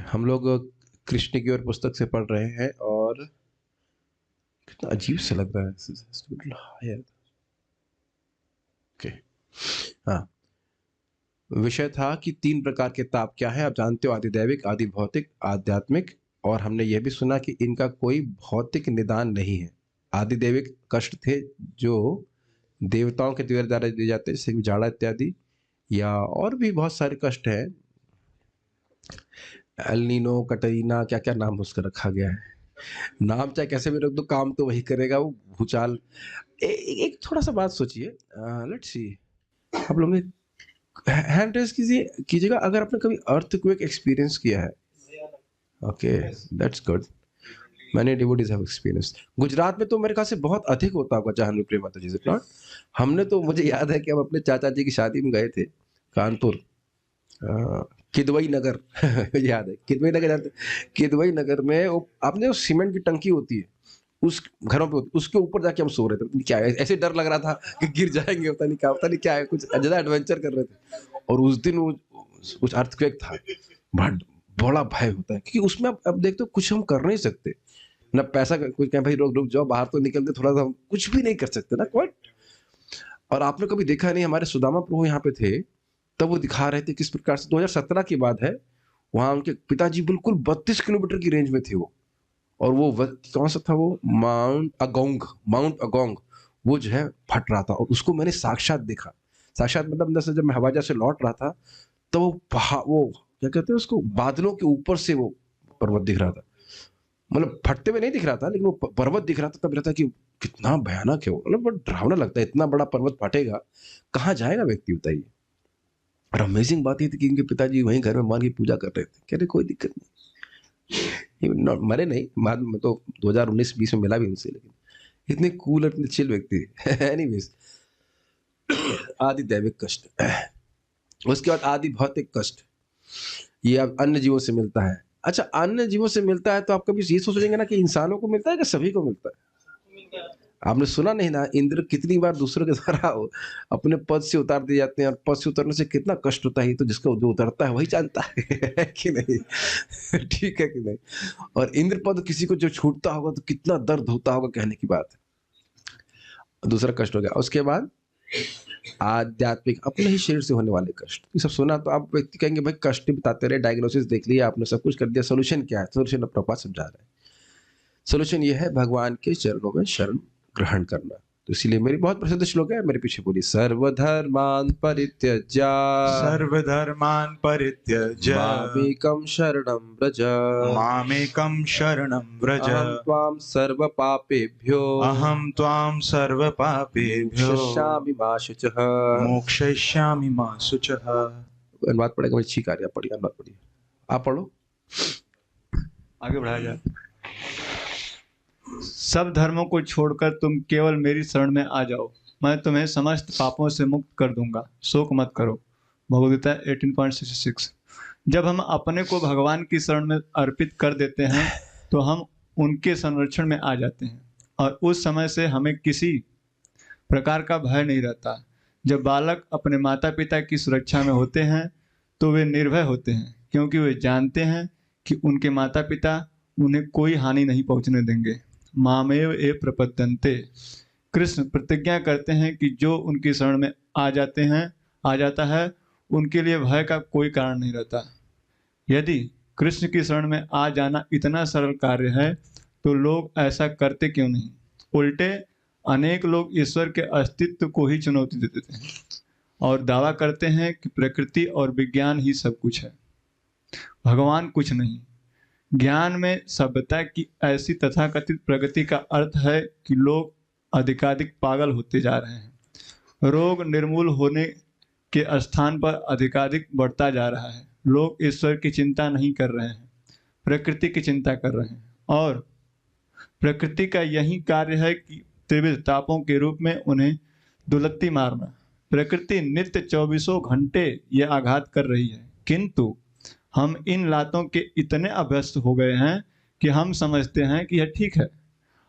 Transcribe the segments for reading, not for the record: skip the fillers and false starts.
हम लोग कृष्ण की ओर पुस्तक से पढ़ रहे हैं और कितना अजीब सा लग रहा है। This has to be a little higher. Okay. हाँ, विषय था कि तीन प्रकार के ताप क्या है। आप जानते हो, आदि दैविक, आदि भौतिक, आध्यात्मिक। और हमने यह भी सुना कि इनका कोई भौतिक निदान नहीं है। आदि दैविक कष्ट थे जो देवताओं के द्वारा दिए जाते हैं, जैसे कि जाड़ा इत्यादि, या और भी बहुत सारे कष्ट हैं। एल नीनो, कटरीना, क्या क्या नाम उसका रखा गया है। नाम चाहे कैसे भी रख दो, काम तो वही करेगा, वो भूचाल। एक थोड़ा सा बात सोचिए। लेट्स सी, आप लोग ने हैंड रेस कीजिएगा अगर आपने कभी अर्थक्वेक एक्सपीरियंस किया है। Okay, that's good. मैंने डिवोटीज हैव एक्सपीरियंस। गुजरात में तो मेरे ख्याल से बहुत अधिक होता होगा, जहां प्रेम माता जी से नॉट। हमने तो, मुझे याद है कि हम अपने चाचा जी की शादी में गए थे कानपुर, किदवई नगर याद है, किदवई नगर जानते हैं? किदवई नगर में वो आपने वो सीमेंट की टंकी होती है, उस घरों पे उसके ऊपर जाके हम सो रहे थे। क्या है, ऐसे डर लग रहा था कि गिर जाएंगे, पता नहीं क्या है, कुछ ज्यादा एडवेंचर कर रहे थे। और उस दिन वो कुछ अर्थक्वेक था, बड़ा बड़ा भय होता है, क्योंकि उसमें अब देखते हो कुछ हम कर नहीं सकते ना। पैसा कुछ कहें भाई रुक रुक जाओ, बाहर तो निकलते थोड़ा सा, हम कुछ भी नहीं कर सकते ना, क्वाइट। और आपने कभी देखा नहीं, हमारे सुदामा प्रभु यहाँ पे थे, तब वो दिखा रहे थे किस प्रकार से, 2017 की बात है, वहां उनके पिताजी बिल्कुल 32 किलोमीटर की रेंज में थे वो। और वो कौन सा था वो, माउंट अगोंग, वो जो है फट रहा था, और उसको मैंने साक्षात देखा। साक्षात मतलब अंदर से, जब मैं हवाई जहाज से लौट रहा था, तो वो पहाड़, वो क्या कहते हैं उसको, बादलों के ऊपर से वो पर्वत दिख रहा था। मतलब फटते हुए नहीं दिख रहा था, लेकिन वो पर्वत दिख रहा था, तब रहता कि कितना भयानक है वो, मतलब बहुत डरावना लगता है, इतना बड़ा पर्वत फटेगा, कहाँ जाएगा व्यक्ति, बताइए। और अमेजिंग बात ये थी कि इनके पिताजी वहीं घर में मां की पूजा कर रहे थे। कह रहे कोई दिक्कत नहीं, मरे नहीं, बाद में तो 2019-20 में मिला भी उनसे, लेकिन इतने कूल, इतने चिल व्यक्ति थे। एनीवेज, आदि दैविक कष्ट, उसके बाद आदि भौतिक कष्ट, ये अब अन्य जीवों से मिलता है। अच्छा, अन्य जीवों से मिलता है तो आप कभी ये सोचेंगे ना कि इंसानों को मिलता है कि सभी को मिलता है। आपने सुना नहीं ना, इंद्र कितनी बार दूसरों के द्वारा अपने पद से उतार दिए जाते हैं, और पद से उतरने से कितना कष्ट होता है, तो जिसका जो उतरता है वही जानता है कि नहीं। ठीक है कि नहीं। और इंद्र पद किसी को जो छूटता होगा तो कितना दर्द होता होगा, कहने की बात है। दूसरा कष्ट हो गया। उसके बाद आध्यात्मिक, अपने ही शरीर से होने वाले कष्ट। ये सब सुना तो आप व्यक्ति कहेंगे भाई कष्ट ही बताते रहे, डायग्नोसिस देख लिया आपने, सब कुछ कर दिया, सोल्यूशन क्या है? सोल्यूशन अब प्रभुपाद समझा रहे हैं। सोल्यूशन ये है, भगवान के चरणों में शरण ग्रहण करना। तो इसीलिए मेरी बहुत प्रसिद्ध श्लोक है, मेरे पीछे बोली, सर्वधर्मान परित्यज्य सर्वधर्मान् परित्यज्य मामेकं शरणं व्रज मामेकं शरणं व्रज अहं त्वां सर्वपापेभ्यो अहं त्वां सर्वपापेभ्यो मोक्षयिष्यामि मा शुचः। मोक्षयिष्यामि मा शुचः। अनुवाद पढ़ेगा, मुझे ठीक आ रही है, आप पढ़िए, अनुवाद पढ़िए, आप पढ़ो, आगे बढ़ाया जाए। सब धर्मों को छोड़कर तुम केवल मेरी शरण में आ जाओ, मैं तुम्हें समस्त पापों से मुक्त कर दूंगा, शोक मत करो। भगवद गीता 18.66। जब हम अपने को भगवान की शरण में अर्पित कर देते हैं तो हम उनके संरक्षण में आ जाते हैं, और उस समय से हमें किसी प्रकार का भय नहीं रहता। जब बालक अपने माता पिता की सुरक्षा में होते हैं तो वे निर्भय होते हैं, क्योंकि वे जानते हैं कि उनके माता पिता उन्हें कोई हानि नहीं पहुंचने देंगे। मामेव ए प्रपद्यन्ते। कृष्ण प्रतिज्ञा करते हैं कि जो उनकी शरण में आ जाता है, उनके लिए भय का कोई कारण नहीं रहता। यदि कृष्ण की शरण में आ जाना इतना सरल कार्य है तो लोग ऐसा करते क्यों नहीं? उल्टे अनेक लोग ईश्वर के अस्तित्व को ही चुनौती दे देते हैं और दावा करते हैं कि प्रकृति और विज्ञान ही सब कुछ है, भगवान कुछ नहीं। ज्ञान में सभ्यता की ऐसी तथाकथित प्रगति का अर्थ है कि लोग अधिकाधिक पागल होते जा रहे हैं। रोग निर्मूल होने के स्थान पर अधिकाधिक बढ़ता जा रहा है। लोग ईश्वर की चिंता नहीं कर रहे हैं, प्रकृति की चिंता कर रहे हैं, और प्रकृति का यही कार्य है कि त्रिविध तापों के रूप में उन्हें दुलत्ती मारना। प्रकृति नित्य 24 घंटे ये आघात कर रही है, किंतु हम इन लातों के इतने अभ्यस्त हो गए हैं कि हम समझते हैं कि यह ठीक है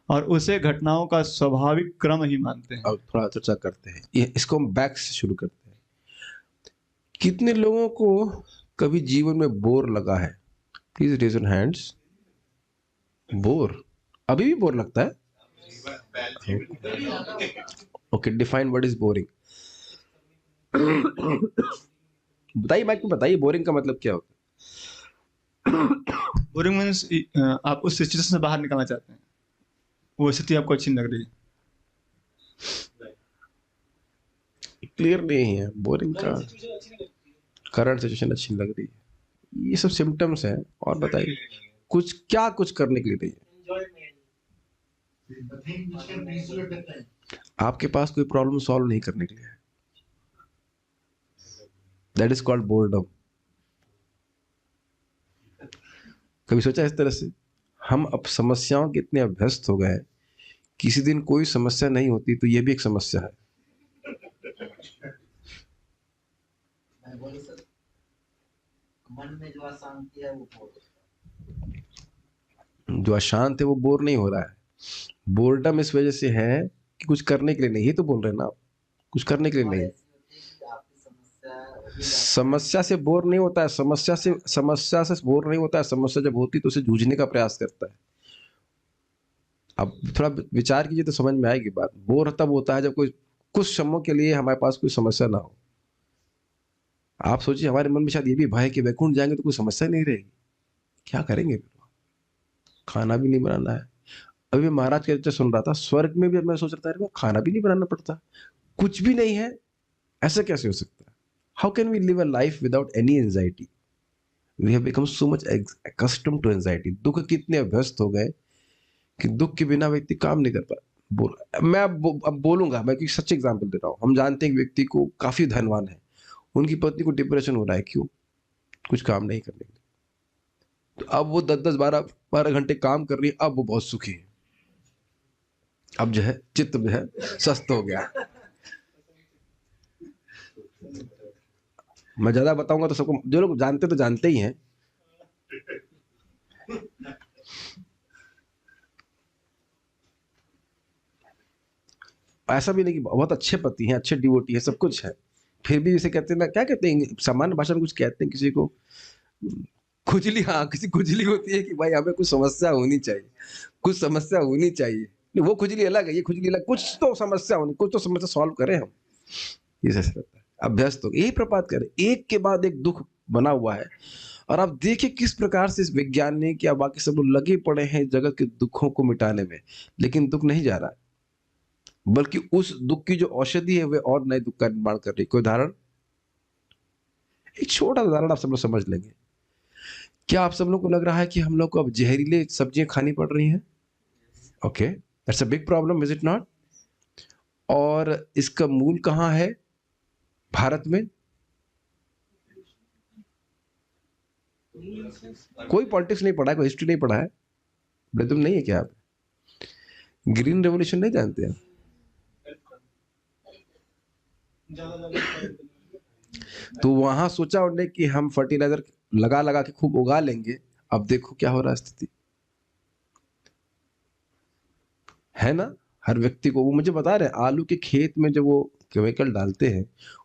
और उसे घटनाओं का स्वाभाविक क्रम ही मानते हैं। अब थोड़ा चर्चा करते हैं, इसको हम बैक से शुरू करते हैं। कितने लोगों को कभी जीवन में बोर लगा है? Please raise your hands. Bore, अभी भी बोर लगता है? Okay, define what is boring. बताइए, माइक में बताइए, बोरिंग का मतलब क्या होता बोरिंग मीन्स आप उस सिचुएशन से बाहर निकलना चाहते हैं, वो स्थिति आपको अच्छी नहीं लग रही है। है? क्लियर नहीं है बोरिंग का। करंट सिचुएशन अच्छी लग रही है, ये सब सिम्टम्स हैं। और बताइए, कुछ क्या कुछ करने के लिए नहीं है? आपके पास कोई प्रॉब्लम सॉल्व नहीं करने के लिए है। That is called boredom. कभी सोचा इस तरह से? हम अब समस्याओं के इतने अभ्यस्त हो गए हैं, किसी दिन कोई समस्या नहीं होती तो ये भी एक समस्या है। मन में जो अशांति है वो जो अशांत है वो बोर नहीं हो रहा है। बोर्डम इस वजह से है कि कुछ करने के लिए नहीं। ही तो बोल रहे हैं ना आप, कुछ करने के लिए नहीं। समस्या से बोर नहीं होता है। समस्या से बोर नहीं होता है। समस्या जब होती तो उसे जूझने का प्रयास करता है। अब थोड़ा विचार कीजिए तो समझ में आएगी बात। बोर तब होता है जब कोई कुछ समय के लिए हमारे पास कोई समस्या ना हो। आप सोचिए, हमारे मन में शायद ये भी भय कि वैकुंठ जाएंगे तो कोई समस्या नहीं रहेगी, क्या करेंगे? खाना भी नहीं बनाना है। अभी मैं महाराज के चर्चा सुन रहा था, स्वर्ग में भी मैं सोच रहा था, अरे खाना भी नहीं बनाना पड़ता, कुछ भी नहीं है, ऐसा कैसे हो सकता है? How can we live a life without any anxiety? We have become so much accustomed to anxiety. दुख कितने अभ्यस्त हो गए कि दुख के बिना व्यक्ति काम नहीं कर पाता। मैं अब बोलूंगा, मैं एक सच्चे एग्जाम्पल दे रहा हूँ। हम जानते हैं कि व्यक्ति को काफी धनवान है, उनकी पत्नी को डिप्रेशन हो रहा है। क्यों? कुछ काम नहीं करने के लिए। तो अब वो 10-10 12 घंटे काम कर रही है, अब वो बहुत सुखी है। अब जो है चित्त जो है स्वस्थ हो गया। मैं ज्यादा बताऊंगा तो सबको, जो लोग जानते तो जानते ही हैं। ऐसा भी नहीं कि बहुत अच्छे पति हैं, अच्छे डिवोटी है, सब कुछ है, फिर भी इसे कहते हैं ना, क्या कहते हैं सामान्य भाषा में, कुछ कहते हैं किसी को खुजली। हाँ, किसी खुजली होती है कि भाई हमें कुछ समस्या होनी चाहिए, कुछ समस्या होनी चाहिए। नहीं, वो खुजली अलग है, ये खुजली अलग। कुछ तो समस्या होनी, कुछ तो समस्या सॉल्व करें हम। ये ऐसा रहता है। अभ्यस्त हो, यही प्रपात करें, एक के बाद एक दुख बना हुआ है। और आप देखिए किस प्रकार से इस वैज्ञानिक या बाकी सब लोग लगे पड़े हैं जगत के दुखों को मिटाने में, लेकिन दुख नहीं जा रहा है, बल्कि उस दुख की जो औषधि है वे और नए दुख का निर्माण कर रही है। कोई उदाहरण? एक छोटा उदाहरण आप सब लोग समझ लेंगे। क्या आप सब लोग को लग रहा है कि हम लोग को अब जहरीले सब्जियां खानी पड़ रही हैं? Okay, that's a big problem, is it not? और इसका मूल कहां है? भारत में। कोई पॉलिटिक्स नहीं पढ़ा है, कोई हिस्ट्री नहीं पढ़ा है, तुम नहीं है क्या आप? ग्रीन रेवोल्यूशन नहीं जानते हैं? तो वहां सोचा उन्होंने कि हम फर्टिलाइजर लगा लगा के खूब उगा लेंगे। अब देखो क्या हो रहा है स्थिति, है ना? हर व्यक्ति को, वो मुझे बता रहे हैं, आलू के खेत में जब वो केमिकल डालते हैं,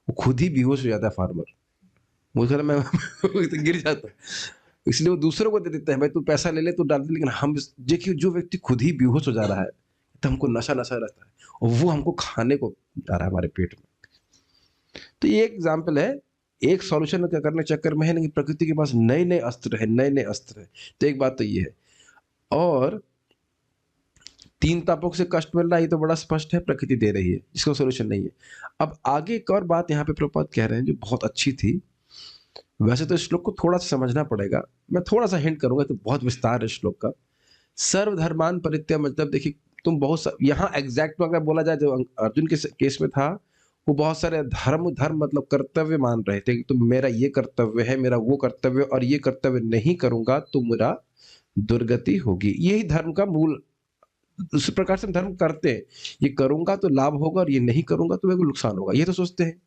वो खुद ही बेहोश हो जाता है फार्मर। मुझे मैं तो गिर जाता है, इसलिए वो दूसरों को दे देते हैं, भाई तू पैसा ले ले तो डाल दे। लेकिन हम देखिए, जो व्यक्ति खुद ही बेहोश हो जा रहा है, तो हमको नशा नशा रहता है, और वो हमको खाने को जा रहा है हमारे पेट में। तो ये एक एग्जाम्पल है। एक सॉल्यूशन करने चक्कर में है, लेकिन प्रकृति के पास नए नए अस्त्र है, नए नए अस्त्र है। तो एक बात तो ये है। और 3 तापों से कष्ट मिल रहा है, ये तो बड़ा स्पष्ट है, प्रकृति दे रही है, जिसका सोल्यूशन नहीं है। अब आगे एक और बात यहाँ पे प्रभुपाद कह रहे हैं जो बहुत अच्छी थी। वैसे तो इस श्लोक को थोड़ा सा समझना पड़ेगा, मैं थोड़ा सा हिंट करूंगा, तो बहुत विस्तार है श्लोक का। सर्वधर्मान परित्याग, मतलब देखिए, तुम बहुत यहाँ एग्जैक्ट अगर बोला जाए, जो अर्जुन के केस में था, वो बहुत सारे धर्म मतलब कर्तव्य मान रहे थे कि तुम, मेरा ये कर्तव्य है, मेरा वो कर्तव्य, और ये कर्तव्य नहीं करूंगा तो मेरा दुर्गति होगी। यही धर्म का मूल। उस प्रकार से हम धर्म करते हैं, ये करूंगा तो लाभ होगा और ये नहीं करूंगा तो मेरे को नुकसान होगा, ये तो सोचते हैं।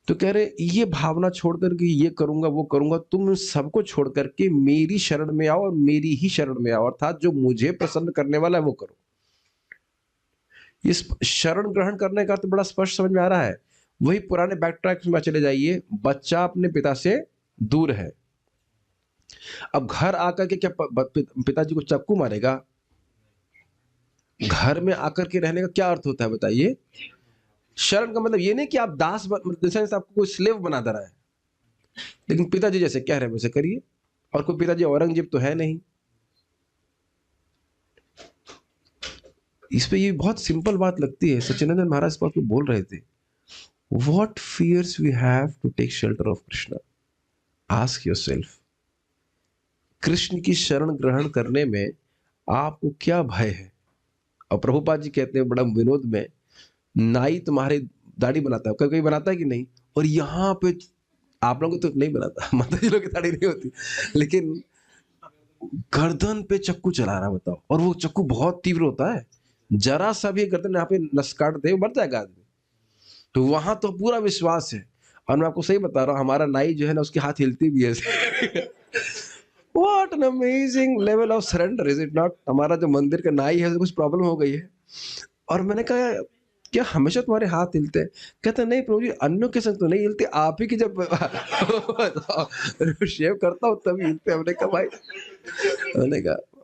तो कह रहे ये भावना छोड़ करके ये करूंगा वो करूंगा, तुम सबको छोड़ करके मेरी शरण में आओ और मेरी ही शरण में आओ, अर्थात जो मुझे प्रसन्न करने वाला है वो करो। इस शरण ग्रहण करने का तो बड़ा स्पष्ट समझ में आ रहा है। वही पुराने बैक ट्रैक में चले जाइए, बच्चा अपने पिता से दूर है, अब घर आकर के क्या पिताजी को चाकू मारेगा? घर में आकर के रहने का क्या अर्थ होता है बताइए? शरण का मतलब ये नहीं कि आप दास आपको कोई स्लेव बना दे रहा है, लेकिन पिताजी जैसे कह रहे हैं वैसे करिए। और कोई पिताजी औरंगजेब तो है नहीं। इस पे ये बहुत सिंपल बात लगती है। सच्चिदानंद महाराज इस बात को बोल रहे थे, What fears we have to take shelter of Krishna? Ask yourself. Krishna की शरण ग्रहण करने में आपको क्या भय है? और प्रभुपाद जी कहते हैं बड़ा विनोद में, नाई तुम्हारे दाढ़ी बनाता है, कभी बनाता है कि नहीं? और यहाँ पे आप लोगों को तो नहीं बनाता, माता जी लोग की दाढ़ी नहीं होती, लेकिन गर्दन पे चक्कू चला रहा है, बताओ। और वो चक्कू बहुत तीव्र होता है, जरा सा भी गर्दन यहाँ पे नस काट दे मर जाएगा आदमी। तो वहां तो पूरा विश्वास है। और मैं आपको सही बता रहा हूँ, हमारा नाई जो है ना, उसके हाथ हिलती भी है। What an amazing level of surrender, is it not? हमारा जो मंदिर का नाई है, कुछ प्रॉब्लम हो गई है, और मैंने कहा क्या हमेशा तुम्हारे हाथ हिलते हैं? कहते नहीं प्रभु जी, अन्यों के संग तो नहीं हिलते, आप ही की जब शेव करता हूँ तभी हिलते। हमने कहा भाई,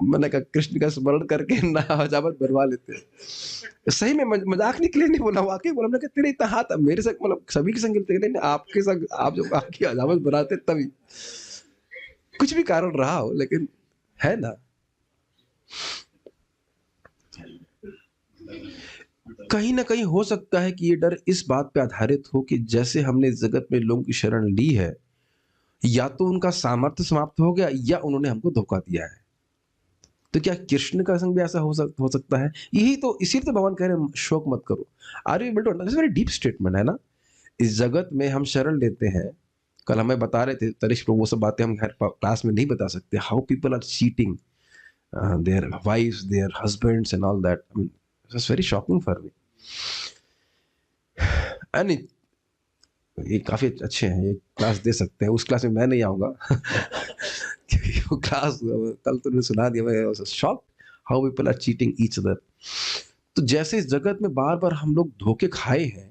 मैंने कहा कृष्ण का स्मरण करके ना हजामत बनवा लेते हैं। सही में मजाक निकले, नहीं बोला, वाकई बोला। मैंने कहा तेरे इतना हाथ मेरे संग, मतलब सभी के संग हिलते नहीं, आपके संग, आप जब आपकी हजामत बनाते तभी। कुछ भी कारण रहा हो, लेकिन है ना। कहीं ना कहीं हो सकता है कि ये डर इस बात पे आधारित हो कि जैसे हमने जगत में लोगों की शरण ली है, या तो उनका सामर्थ्य समाप्त हो गया या उन्होंने हमको धोखा दिया है। तो क्या कृष्ण का संग भी ऐसा हो सकता है? यही तो, इसीलिए तो भगवान कह रहे हैं शोक मत करो। Are you able to understand? Very deep statement है ना। इस जगत में हम शरण लेते हैं। कल हमें बता रहे थे तनिष्क प्रभु, वो सब बातें हम क्लास में नहीं बता सकते। How people are cheating their wives, their husbands and all that. I mean it's very shocking for me. And ये काफी अच्छे हैं, ये क्लास दे सकते हैं। उस क्लास में मैं नहीं आऊंगा क्योंकि वो क्लास कल तुमने सुना दिया, मैं shocked how people are cheating each other. तो जैसे इस जगत में बार बार हम लोग धोखे खाए हैं,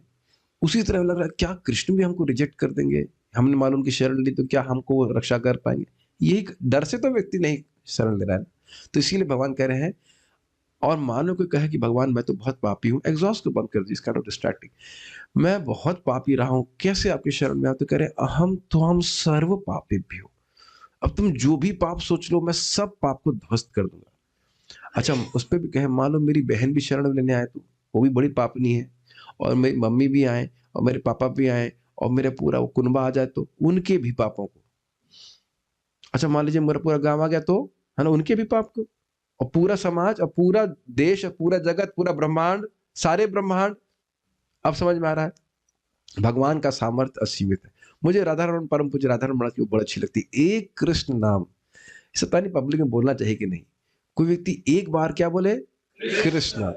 उसी तरह लग रहा है क्या कृष्ण भी हमको रिजेक्ट कर देंगे? हमने मालूम उनकी शरण ली तो क्या हमको रक्षा कर पाएंगे? यही डर से तो व्यक्ति नहीं शरण ले रहा है। तो इसीलिए भगवान कह रहे हैं, और मानो कोई कहे कि भगवान मैं तो बहुत पापी हूँ, एग्जॉस्ट को बंद कर दी, काइंड ऑफ डिस्ट्रैक्टिंग। मैं बहुत पापी रहा हूँ, कैसे आपकी शरण में आते? तो कह रहे अहम तो हम सर्व पापी भी हो। अब तुम जो भी पाप सोच लो, मैं सब पाप को ध्वस्त कर दूंगा। अच्छा, उस पर भी कहे मान लो मेरी बहन भी शरण लेने आए, तो वो भी बड़ी पापनी है, और मेरी मम्मी भी आए, और मेरे पापा भी आए, और मेरे पूरा वो कुनबा आ जाए, तो उनके भी पापों को। अच्छा, मान लीजिए मेरा पूरा गांव आ गया, तो है ना, उनके भी पाप को, और पूरा समाज, और पूरा देश, और पूरा जगत, पूरा ब्रह्मांड, सारे ब्रह्मांड। अब समझ में आ रहा है भगवान का सामर्थ्य असीमित है। मुझे राधारमण, परम पूज्य राधारमण महाराज की बड़ी अच्छी लगती है। एक कृष्ण नाम, इसे पता नहीं पब्लिक में बोलना चाहिए कि नहीं। कोई व्यक्ति एक बार क्या बोले कृष्ण,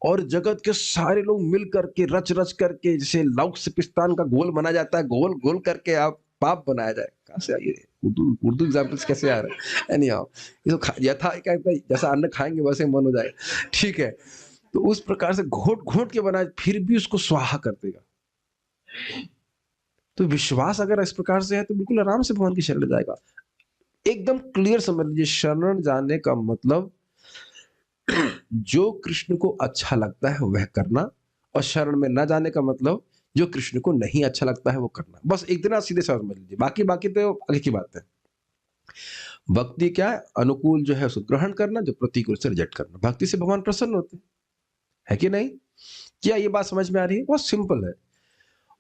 और जगत के सारे लोग मिल करके रच रच करके, जैसे लौक से पिस्तान का गोल बना जाता है, गोल गोल करके आप पाप बनाया जाए। कहां से आइए उर्दू एग्जाम्पल्स कैसे आ रहे हैं? एनीहाउ, ये तो यथा जैसा अन्न खाएंगे वैसे मन हो जाए, ठीक है। तो उस प्रकार से घोट घोट के बनाए, फिर भी उसको स्वाहा कर देगा। तो विश्वास अगर इस प्रकार से है तो बिल्कुल आराम से भगवान की शरण जाएगा। एकदम क्लियर समझ लीजिए, शरण जाने का मतलब जो कृष्ण को अच्छा लगता है वह करना, और शरण में न जाने का मतलब जो कृष्ण को नहीं अच्छा लगता है वो करना। बस एक दिन सीधे समझ लीजिए। बाकी बाकी तो आगे की बात है। भक्ति क्या है? अनुकूल जो है उसको ग्रहण करना, जो प्रतिकूल से रिजेक्ट करना। भक्ति से भगवान प्रसन्न होते हैं, है कि नहीं? क्या ये बात समझ में आ रही है? बहुत सिंपल है।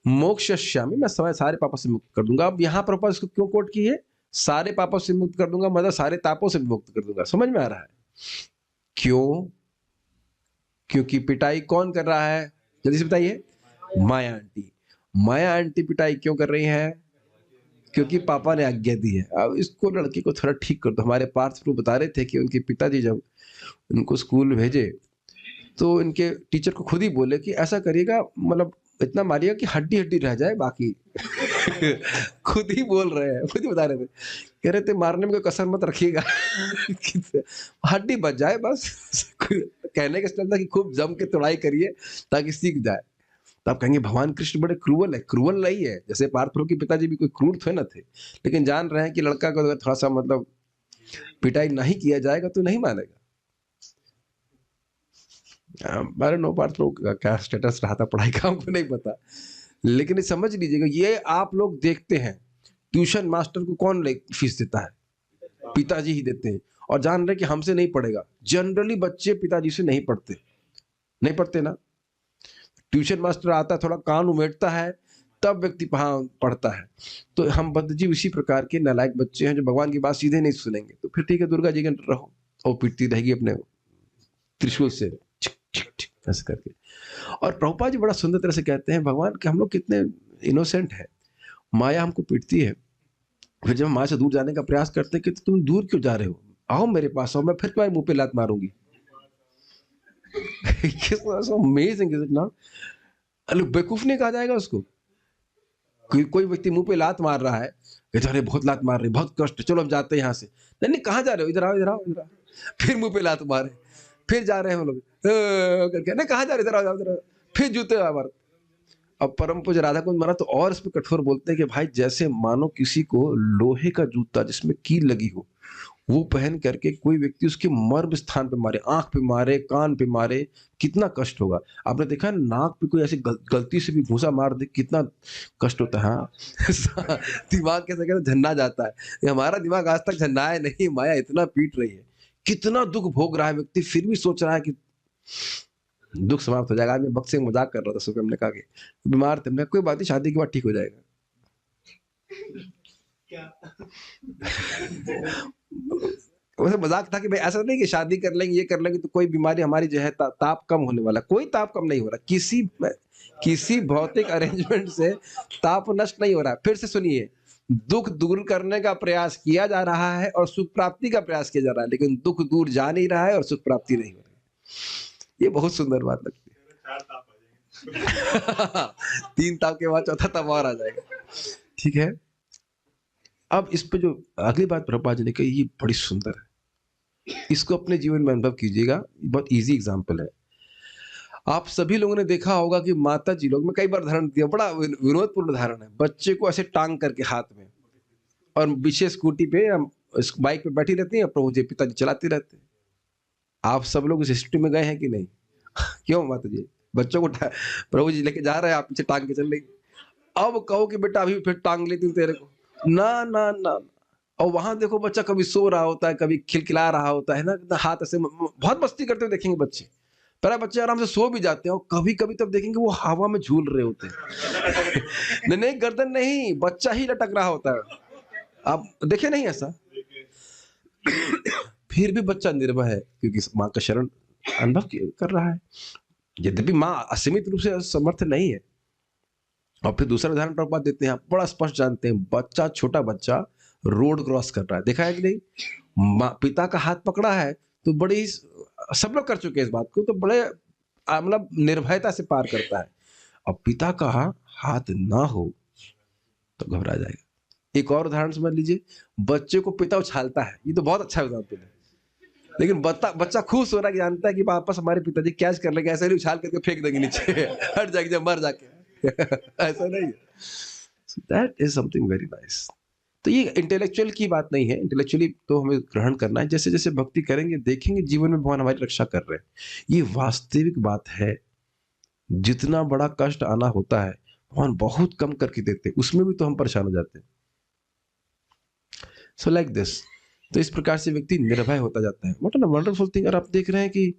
मोक्षयिष्यामि, मैं सारे पापों से मुक्त कर दूंगा। अब यहाँ पर इसको क्यों कोट की है? सारे पापों से मुक्त कर दूंगा मतलब सारे तापों से मुक्त कर दूंगा। समझ में आ रहा है क्यों? क्योंकि पिटाई कौन कर रहा है? जल्दी से बताइए। माया आंटी। माया आंटी पिटाई क्यों कर रही है? क्योंकि पापा ने आज्ञा दी है। अब इसको, लड़की को थोड़ा ठीक कर दो। हमारे पार्थ प्रभु बता रहे थे कि उनके पिताजी जब उनको स्कूल भेजे तो इनके टीचर को खुद ही बोले कि ऐसा करिएगा, मतलब इतना मारिएगा कि हड्डी हड्डी रह जाए बाकी। खुद ही बोल रहे हैं, खुद ही बता रहे थे, कह रहे थे मारने में कोई कसर मत रखिएगा, हड्डी बच जाए बस। कहने का मतलब था कि खूब जम के तोड़ाई करिए ताकि सीख जाए। तो आप कहेंगे भगवान कृष्ण बड़े क्रूवल है। क्रूवल नहीं है, जैसे पार्थ प्रभु के पिताजी भी कोई क्रूर थे न थे, लेकिन जान रहे हैं कि लड़का को अगर थोड़ा सा मतलब पिटाई नहीं किया जाएगा तो नहीं मानेगा। हमारे नो पार्थ प्रभु का क्या स्टेटस रहा था पढ़ाई का हमको नहीं पता, लेकिन ये समझ लीजिएगा, ये आप लोग देखते हैं ट्यूशन मास्टर को कौन फीस देता है? पिताजी ही देते हैं, और जान रहे कि हमसे नहीं पढ़ेगा। जनरली बच्चे पिताजी से नहीं पढ़ते ना। ट्यूशन मास्टर आता है, थोड़ा कान उमेटता है, तब व्यक्ति हाँ पढ़ता है। तो हम बद्धजीव इसी प्रकार के नालायक बच्चे हैं जो भगवान की बात सीधे नहीं सुनेंगे। तो फिर ठीक है, दुर्गा जी के रहो, और पिटती रहेगी अपने त्रिशूल से ऐसे करके। और प्रभुपाद जी बड़ा सुंदर तरह से कहते हैं भगवान कि हम लोग कितने इनोसेंट है, माया हमको पीटती है, फिर जब हम माया से दूर जाने का प्रयास करते हैं कि तो तुम दूर क्यों जा रहे हो, आओ मेरे पास आओ, मैं फिर तुम्हारे मुंह पे लात मारूंगी। Amazing is it not? बेवकूफ नहीं कहा जाएगा उसको। कोई व्यक्ति मुंह पे लात मार रहा है, कहते अरे बहुत लात मार रही, बहुत कष्ट, चलो अब जाते हैं यहाँ से। नहीं नहीं, कहाँ जा रहे हो, इधर आओ इधर आओ इधर आओ। फिर मुंह पे लात मारे, फिर जा रहे हैं हम लोग करके, नहीं कहाँ जा रहे, इधर आओ इधर आओ, फिर जूते मार। अब परम पूज्य राधा कुंज महाराज तो और इस पे कठोर बोलते हैं कि भाई जैसे मानो किसी को लोहे का जूता जिसमें कील लगी हो वो पहन करके कोई व्यक्ति उसके मर्म स्थान पे मारे, आंख पे मारे, कान पे मारे, कितना कष्ट होगा। आपने देखा है नाक पे कोई ऐसी गलती से भी भूसा मार दे, कितना कष्ट होता है। हाँ दिमाग कैसे कहते झन्ना जाता है। ये हमारा दिमाग आज तक झन्नाया नहीं, माया इतना पीट रही है, कितना दुख भोग रहा है व्यक्ति, फिर भी सोच रहा है कि दुख समाप्त हो जाएगा। मैं बक्से में मजाक कर रहा था सुबह, हमने कहा कि बीमार थे, कोई बात नहीं शादी के बाद ठीक हो जाएगा। वैसे मजाक था कि भाई ऐसा नहीं कि शादी कर लेंगे ये कर लेंगे तो कोई बीमारी हमारी जो है ताप कम होने वाला, कोई ताप कम नहीं हो रहा, किसी भौतिक अरेंजमेंट से ताप नष्ट नहीं हो रहा। फिर से सुनिए, दुख दूर करने का प्रयास किया जा रहा है और सुख प्राप्ति का प्रयास किया जा रहा है, लेकिन दुख दूर जा नहीं रहा है और सुख प्राप्ति नहीं हो रही। ये बहुत सुंदर बात लगती है। 3 ताप के बाद चौथा ताप और आ जाएगा। ठीक है, अब इस पे जो अगली बात प्रभुपाद जी ने कही ये बड़ी सुंदर है, इसको अपने जीवन में अनुभव कीजिएगा। बहुत इजी एग्जांपल है। आप सभी लोगों ने देखा होगा कि माता जी लोग, मैं कई बार उदाहरण दिया, बड़ा विनोदपूर्ण उदाहरण है, बच्चे को ऐसे टांग करके हाथ में और विशेष स्कूटी पे या बाइक पे बैठी रहती है, प्रभु जी पिताजी चलाते रहते हैं। आप सब लोग इस हिस्ट्री में गए हैं कि नहीं? क्यों माता जी बच्चों को प्रभु जी लेके जा रहे हैं, आप पीछे टांग के चल रही। अब कहो कि बेटा अभी फिर टांग लेती हूँ तेरे को, ना ना ना। और वहां देखो बच्चा कभी सो रहा होता है, कभी खिलखिला रहा होता है ना, हाथ ऐसे बहुत मस्ती करते हुए देखेंगे बच्चे। पर बच्चे आराम से सो भी जाते हैं, और कभी कभी तब देखेंगे वो हवा में झूल रहे होते हैं। नहीं गर्दन नहीं, बच्चा ही लटक रहा होता है। आप देखे नहीं ऐसा? फिर भी बच्चा निर्भय है क्योंकि माँ का शरण अनुभव कर रहा है, यद्यपि माँ असीमित रूप से समर्थ नहीं है। और फिर दूसरा उदाहरण प्रभुपाद देते हैं, आप बड़ा स्पष्ट जानते हैं, बच्चा, छोटा बच्चा रोड क्रॉस कर रहा है, देखा है कि नहीं? पिता का हाथ पकड़ा है तो बड़ी, सब लोग कर चुके हैं इस बात को, तो बड़े मतलब निर्भयता से पार करता है। अब पिता का हाथ ना हो तो घबरा जाएगा। एक और उदाहरण समझ लीजिए, बच्चे को पिता उछालता है, ये तो बहुत अच्छा एग्जाम्पल है, लेकिन बच्चा खुश हो रहा है, जानता है कि वापस हमारे पिताजी कैच कर लेंगे, ऐसे नहीं उछाल करके फेंक देंगे नीचे, हट जाएगी जब मर जाके। ऐसा नहीं है। That is something very nice. तो ये इंटेलेक्चुअल की बात नहीं है, इंटेलेक्चुअली तो हमें ग्रहण करना है। जैसे जैसे भक्ति करेंगे देखेंगे जीवन में भगवान हमारी रक्षा कर रहे हैं, ये वास्तविक बात है। जितना बड़ा कष्ट आना होता है भगवान बहुत कम करके देते हैं, उसमें भी तो हम परेशान हो जाते हैं। सो लाइक दिस, तो इस प्रकार से व्यक्ति निर्भय होता जाता है। What a wonderful thing. और आप देख रहे हैं कि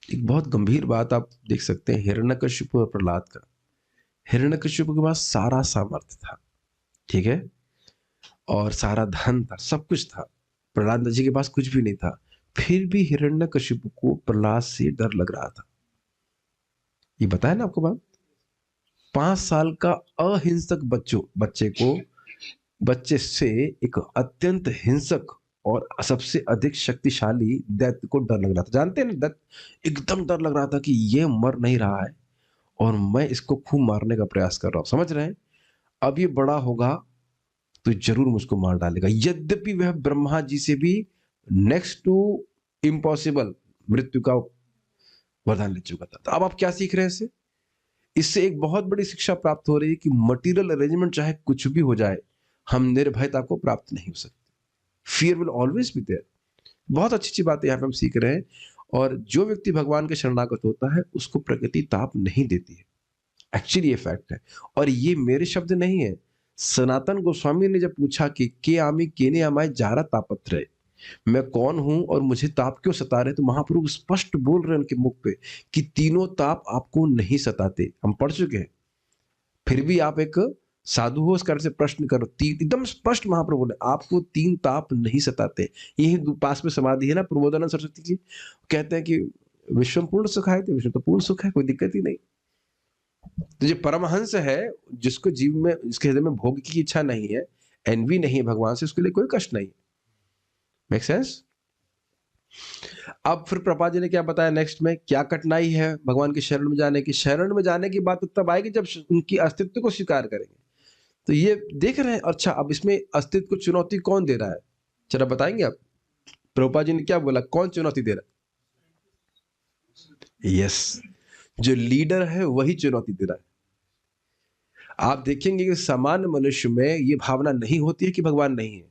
एक बहुत गंभीर बात आप देख सकते हैं हिरण्यकशिपु और प्रहलाद का। हिरण्यकशिपु के पास सारा सामर्थ्य था, ठीक है, और सारा धन था, सब कुछ था। प्रहलाद जी के पास कुछ भी नहीं था, फिर भी हिरण्यकशिपु को प्रहलाद से डर लग रहा था। ये बताया ना आपको बात? 5 साल का अहिंसक बच्चे से एक अत्यंत हिंसक और सबसे अधिक शक्तिशाली दैत्य को डर लग रहा था। जानते हैं ना, दैत्य एकदम डर लग रहा था कि ये मर नहीं रहा है और मैं इसको खूब मारने का प्रयास कर रहा हूं। समझ रहे हैं? अब ये बड़ा होगा तो जरूर मुझको मार डालेगा, यद्यपि वह ब्रह्मा जी से भी नेक्स्ट टू इम्पॉसिबल मृत्यु का वरदान ले चुका था। तो अब आप क्या सीख रहे हैं इससे? इससे एक बहुत बड़ी शिक्षा प्राप्त हो रही है कि मटेरियल अरेंजमेंट चाहे कुछ भी हो जाए, हम निर्भयता को प्राप्त नहीं हो सकते। Fear will always be there. बहुत अच्छी अच्छी बातें यहाँ पे हम सीख रहे हैं। और जो व्यक्ति भगवान के शरणागत होता है उसको प्रकृति ताप नहीं देती है। एक्चुअली ये फैक्ट है। और ये मेरे शब्द नहीं है। सनातन गोस्वामी ने जब पूछा कि के आमी केने आमाय जारा तापत रहे, मैं कौन हूं और मुझे ताप क्यों सता रहे, तो महाप्रभु स्पष्ट बोल रहे हैं उनके मुख पे कि तीनों ताप आपको नहीं सताते। हम पढ़ चुके हैं, फिर भी आप एक साधु हो, इस कारण से प्रश्न करो। एकदम स्पष्ट महाप्रभु ने, आपको तीन ताप नहीं सताते। यही पास में समाधि है ना प्रबोधानंद सरस्वती की, कहते हैं कि विश्व पूर्ण सुख है, विश्व तो पूर्ण सुख है, कोई दिक्कत ही नहीं। तो जो परमहंस है, जिसको जीव में, जिसके हृदय में भोग की इच्छा नहीं है, एनवी नहीं है भगवान से, उसके लिए कोई कष्ट नहीं। Make sense? अब फिर प्रभुपाद जी ने क्या बताया नेक्स्ट में, क्या कठिनाई है भगवान की शरण में जाने की। शरण में जाने की बात तब आएगी जब उनकी अस्तित्व को स्वीकार करेंगे। तो ये देख रहे हैं। अच्छा, अब इसमें अस्तित्व को चुनौती कौन दे रहा है, जरा बताएंगे आप? प्रभुपाद जी ने क्या बोला, कौन चुनौती दे रहा है? यस, जो लीडर है वही चुनौती दे रहा है। आप देखेंगे कि सामान्य मनुष्य में ये भावना नहीं होती है कि भगवान नहीं है।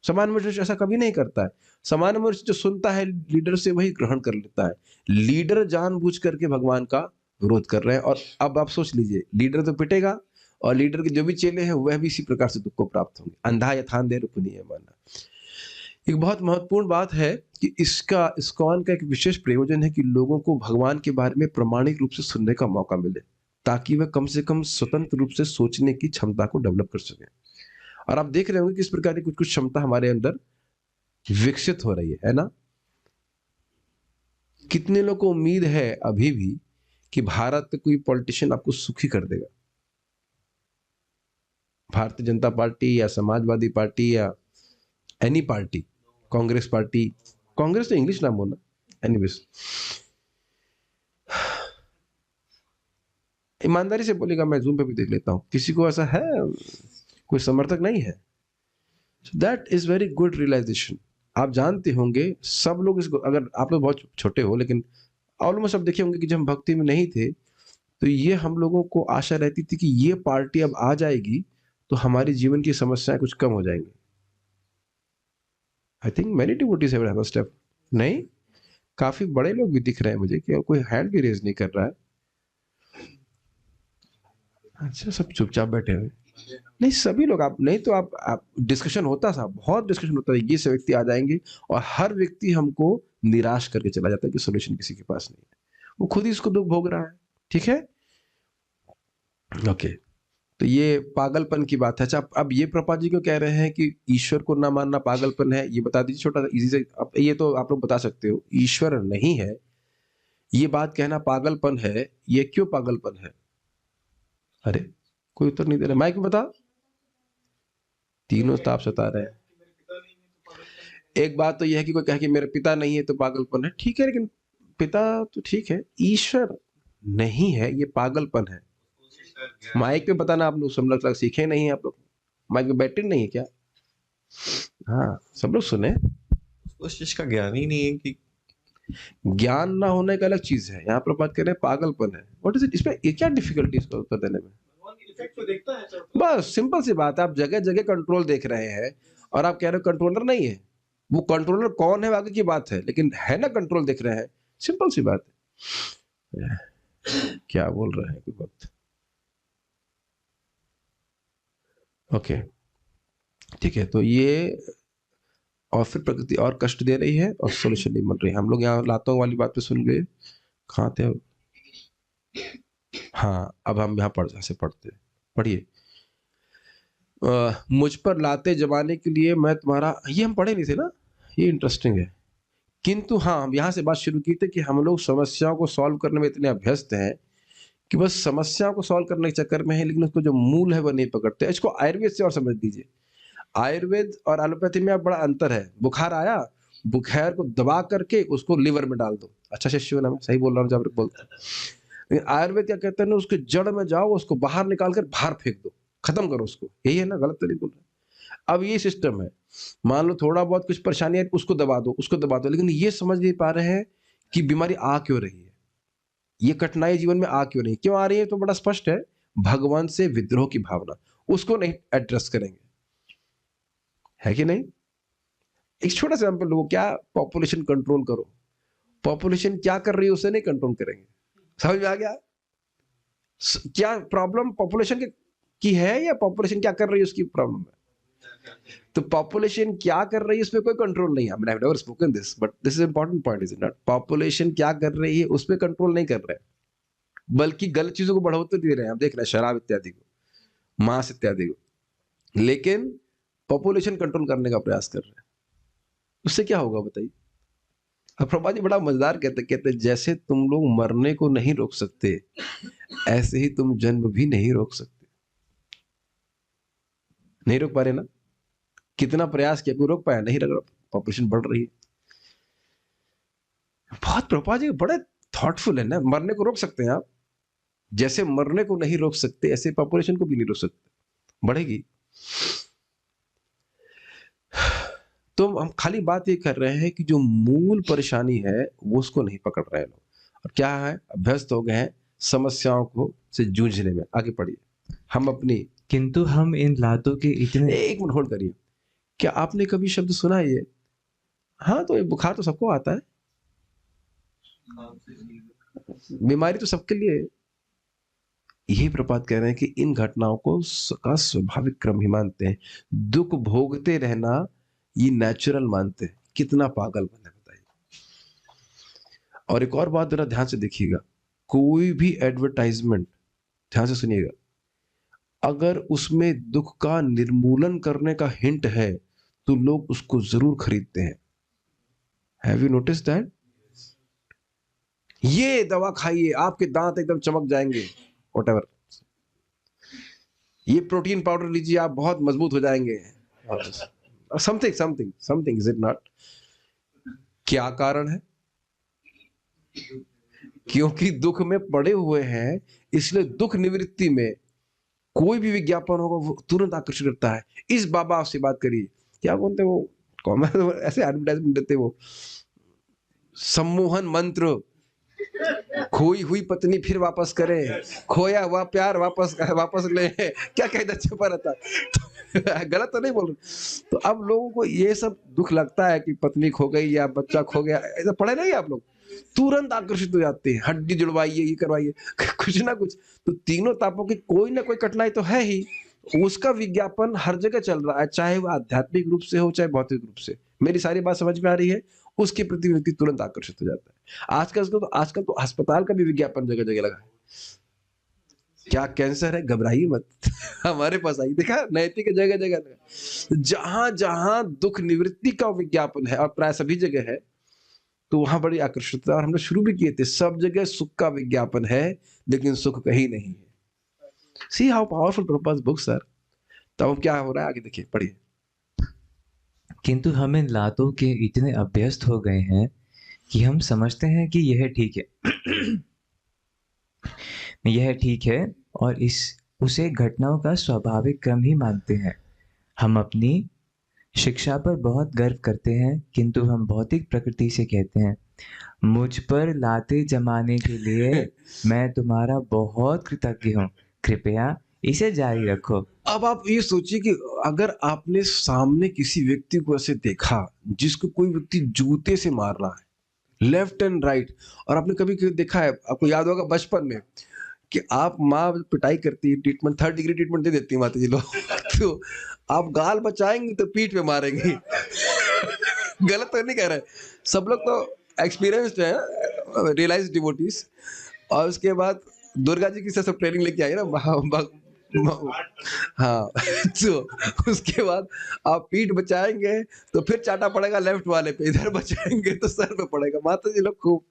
सामान्य मनुष्य ऐसा कभी नहीं करता है। सामान्य मनुष्य जो सुनता है लीडर से वही ग्रहण कर लेता है। लीडर जानबूझ करके भगवान का विरोध कर रहे हैं। और अब आप सोच लीजिए, लीडर तो पिटेगा और लीडर के जो भी चेले हैं वह भी इसी प्रकार से दुख को प्राप्त होंगे। अंधा यथान दे रुपनीय माना। एक बहुत महत्वपूर्ण बात है कि इसका इस्कॉन का एक विशेष प्रयोजन है कि लोगों को भगवान के बारे में प्रमाणिक रूप से सुनने का मौका मिले, ताकि वह कम से कम स्वतंत्र रूप से सोचने की क्षमता को डेवलप कर सके। और आप देख रहे होंगे किस प्रकार की कुछ कुछ क्षमता हमारे अंदर विकसित हो रही है ना? कितने लोग को उम्मीद है अभी भी कि भारत का कोई पॉलिटिशियन आपको सुखी कर देगा? भारतीय जनता पार्टी या समाजवादी पार्टी या any party, Congress party, Congress तो इंग्लिश नाम बोलना, एनीवेज, ईमानदारी से बोलेगा, मैं जूम पे भी देख लेता हूं, किसी को ऐसा है कोई समर्थक नहीं है। That is very good realisation. आप जानते होंगे सब लोग इसको, अगर आप लोग बहुत छोटे हो, लेकिन ऑलमोस्ट आप देखे होंगे कि जब हम भक्ति में नहीं थे तो ये हम लोगों को आशा रहती थी कि ये पार्टी अब आ जाएगी तो हमारे जीवन की समस्याएं कुछ कम हो जाएंगी। I think many devotees have have step. नहीं, काफी बड़े लोग भी दिख रहे हैं मुझे कि कोई हैंड भी रेज नहीं कर रहा है। अच्छा, सब चुपचाप बैठे हुए। नहीं, सभी लोग, आप नहीं तो आप डिस्कशन होता था, बहुत डिस्कशन होता है, ये सब व्यक्ति आ जाएंगे और हर व्यक्ति हमको निराश करके चला जाता है कि सोल्यूशन किसी के पास नहीं है, वो खुद ही इसको दुख भोग रहा है। ठीक है, ओके। तो ये पागलपन की बात है। अच्छा, अब ये प्रभुपाद जी क्यों कह रहे हैं कि ईश्वर को ना मानना पागलपन है, ये बता दीजिए छोटा सा इजी से। अब ये तो आप लोग बता सकते हो, ईश्वर नहीं है ये बात कहना पागलपन है, ये क्यों पागलपन है? अरे कोई उत्तर नहीं दे रहा, माइक में बता। तीनों ताप सता रहे हैं। एक बात तो यह है कि कोई कहे कि मेरे पिता नहीं है तो पागलपन है, ठीक है, लेकिन पिता तो ठीक है, ईश्वर नहीं है ये पागलपन है। माइक पे बताना, आप लोग सब लोग सीखे नहीं है, आप लोग माइक पे बैठे नहीं है क्या? हाँ, सब लोग सुने। उस चीज का ज्ञान ही नहीं है कि ज्ञान ना होने का अलग चीज है, यहाँ पर बात कर रहे हैं पागलपन है। What is it? इसमें ये क्या डिफिकल्टी इसका उत्तर देने में? बस सिंपल सी बात है, आप जगह जगह कंट्रोल देख रहे हैं और आप कह रहे हो कंट्रोलर नहीं है। वो कंट्रोलर कौन है आगे की बात है, लेकिन है ना कंट्रोल देख रहे हैं, सिंपल सी बात है। क्या बोल रहे हैं कोई वक्त? ओके, ठीक है। तो ये और फिर प्रकृति और कष्ट दे रही है और सोल्यूशन नहीं बन रही। हम लोग यहाँ लातों वाली बात पे सुन गए, कहाँ थे? हाँ, अब हम यहाँ पढ़ते पढ़िए। मुझ पर लाते जमाने के लिए मैं तुम्हारा, ये हम पढ़े नहीं थे ना, ये इंटरेस्टिंग है। किंतु हाँ, हम यहाँ से बात शुरू की थी कि हम लोग समस्याओं को सॉल्व करने में इतने अभ्यस्त हैं कि बस समस्याओं को सॉल्व करने के चक्कर में है, लेकिन उसको जो मूल है वो नहीं पकड़ते। इसको आयुर्वेद से और समझ लीजिए। आयुर्वेद और एलोपैथी में बड़ा अंतर है। बुखार आया, बुखार को दबा करके उसको लिवर में डाल दो। अच्छा शिष्य ना, मैं सही बोल रहा हूँ जब बोलता हूँ। लेकिन आयुर्वेद क्या कहते हैं ना, उसके जड़ में जाओ, उसको बाहर निकाल कर बाहर फेंक दो, खत्म करो उसको। यही है ना, गलत तो नहीं बोल रहे। अब ये सिस्टम है, मान लो थोड़ा बहुत कुछ परेशानी है, उसको दबा दो, उसको दबा दो, लेकिन ये समझ नहीं पा रहे हैं कि बीमारी आ क्यों रही है। ये कठिनाई जीवन में आ क्यों नहीं, क्यों आ रही है, तो बड़ा स्पष्ट है, भगवान से विद्रोह की भावना, उसको नहीं एड्रेस करेंगे, है कि नहीं। एक छोटा सा एग्जाम्पल लो, क्या पॉपुलेशन कंट्रोल करो, पॉपुलेशन क्या कर रही है उसे नहीं कंट्रोल करेंगे, समझ में आ गया। क्या प्रॉब्लम पॉपुलेशन की है या पॉपुलेशन क्या कर रही है उसकी प्रॉब्लम है। तो पॉपुलेशन क्या कर रही है उस पर कोई कंट्रोल नहीं है, I have never spoken this but this is important point, is it not. Population क्या कर रही है उस पर कंट्रोल नहीं कर रहे हैं, बल्कि गलत चीजों को बढ़ोतरी दे रहे हैं। हम देख रहे हैं शराब इत्यादि को, मांस इत्यादि को, लेकिन पॉपुलेशन कंट्रोल करने का प्रयास कर रहे हैं, उससे क्या होगा बताइए। अब प्रभुपाद जी बड़ा मजेदार कहते जैसे तुम लोग मरने को नहीं रोक सकते, ऐसे ही तुम जन्म भी नहीं रोक सकते। नहीं रोक पा रहे ना, कितना प्रयास किया, कोई रोक पाया नहीं, पॉपुलेशन बढ़ रही है। बहुत प्रभुपाद जी बड़े थॉटफुल है ना, मरने को रोक सकते हैं आप, जैसे मरने को नहीं रोक सकते ऐसे पॉपुलेशन को भी नहीं रोक सकते, बढ़ेगी। तो हम खाली बात ये कर रहे हैं कि जो मूल परेशानी है वो उसको नहीं पकड़ रहे हैं लोग, और क्या है, अभ्यस्त हो गए हैं समस्याओं को से जूझने में। आगे पढ़िए। हम अपनी, किंतु हम इन लातों के इतने, एक मिनट होल्ड करिए, क्या आपने कभी शब्द सुना है ये, हाँ तो ये बुखार तो सबको आता है, बीमारी तो सबके लिए है। यही प्रपात कह रहे हैं कि इन घटनाओं को का स्वाभाविक क्रम ही मानते हैं, दुख भोगते रहना ये नेचुरल मानते हैं। कितना पागलपन है बताइए। और एक और बात जरा ध्यान से देखिएगा, कोई भी एडवर्टाइजमेंट, ध्यान से सुनिएगा, अगर उसमें दुख का निर्मूलन करने का हिंट है तो लोग उसको जरूर खरीदते हैं। Have you notice that? ये दवा खाइए आपके दांत एकदम चमक जाएंगे, व्हाटएवर, ये प्रोटीन पाउडर लीजिए आप बहुत मजबूत हो जाएंगे, something something something, is it not? क्या कारण है? क्योंकि दुख में पड़े हुए हैं, इसलिए दुख निवृत्ति में कोई भी विज्ञापन होगा वो तुरंत आकर्षित करता है। इस बाबा से बात करिए, क्या बोलते हैं वो, कॉमन ऐसे एडवर्टाइजमेंट देते वो, सम्मोहन मंत्र, खोई हुई पत्नी फिर वापस करे, खोया हुआ प्यार वापस ले, क्या कहता छुपा रहता है। गलत तो नहीं बोल रहे। तो अब लोगों को ये सब दुख लगता है कि पत्नी खो गई या बच्चा खो गया, ऐसा पढ़े नहीं आप लोग, तुरंत आकर्षित हो जाते हैं, हड्डी जुड़वाइए, ये करवाइए, कुछ ना कुछ। तो तीनों तापों की कोई ना कोई कठिनाई तो है ही, उसका विज्ञापन हर जगह चल रहा है, चाहे वो आध्यात्मिक रूप से हो चाहे भौतिक रूप से। मेरी सारी बात समझ में आ रही है? उसके प्रति व्यक्ति तुरंत आकर्षित हो जाता है। आजकल तो अस्पताल का भी विज्ञापन जगह जगह लगा है, क्या कैंसर है, घबराइए मत, हमारे पास आई, देखा नैतिक जगह जगह लगा। जहां जहां दुख निवृत्ति का विज्ञापन है, और प्राय सभी जगह है, तो वहां बड़ी आकर्षित है। और हमने शुरू भी किए थे, सब जगह सुख का विज्ञापन है लेकिन सुख कहीं नहीं है। See how powerful Prabhupada books are. तो अब क्या हो रहा है, आगे देखिए, पढ़िए। किंतु हम इन लातों के इतने अभ्यस्त हो गए हैं कि हम समझते हैं कि यह ठीक है यह ठीक है, और उसे घटनाओं का स्वाभाविक क्रम ही मानते हैं। हम अपनी शिक्षा पर बहुत गर्व करते हैं, किंतु हम भौतिक प्रकृति से कहते हैं, मुझ पर लाते जमाने के लिए मैं तुम्हारा बहुत कृतज्ञ हूँ, कृपया इसे जारी रखो। अब आप ये सोचिए कि अगर आपने सामने किसी व्यक्ति को ऐसे देखा जिसको कोई व्यक्ति जूते से मार रहा है लेफ्ट एंड राइट, और आपने कभी देखा है, आपको याद होगा बचपन में कि आप माँ पिटाई करती है, ट्रीटमेंट 3rd डिग्री ट्रीटमेंट दे देती है माता जी लोग, तो आप गाल बचाएंगे तो पीठ पे मारेंगे। गलत तो नहीं कह रहे, सब लोग तो एक्सपीरियंस्ड है, रियलाइज डिवोटीज। और उसके बाद दुर्गा जी की सब ट्रेनिंग लेके आई ना, हाँ, तो उसके बाद आप पीठ बचाएंगे तो फिर चाटा पड़ेगा लेफ्ट वाले पे, इधर बचाएंगे तो सर पे पड़ेगा। माता जी लोग खूब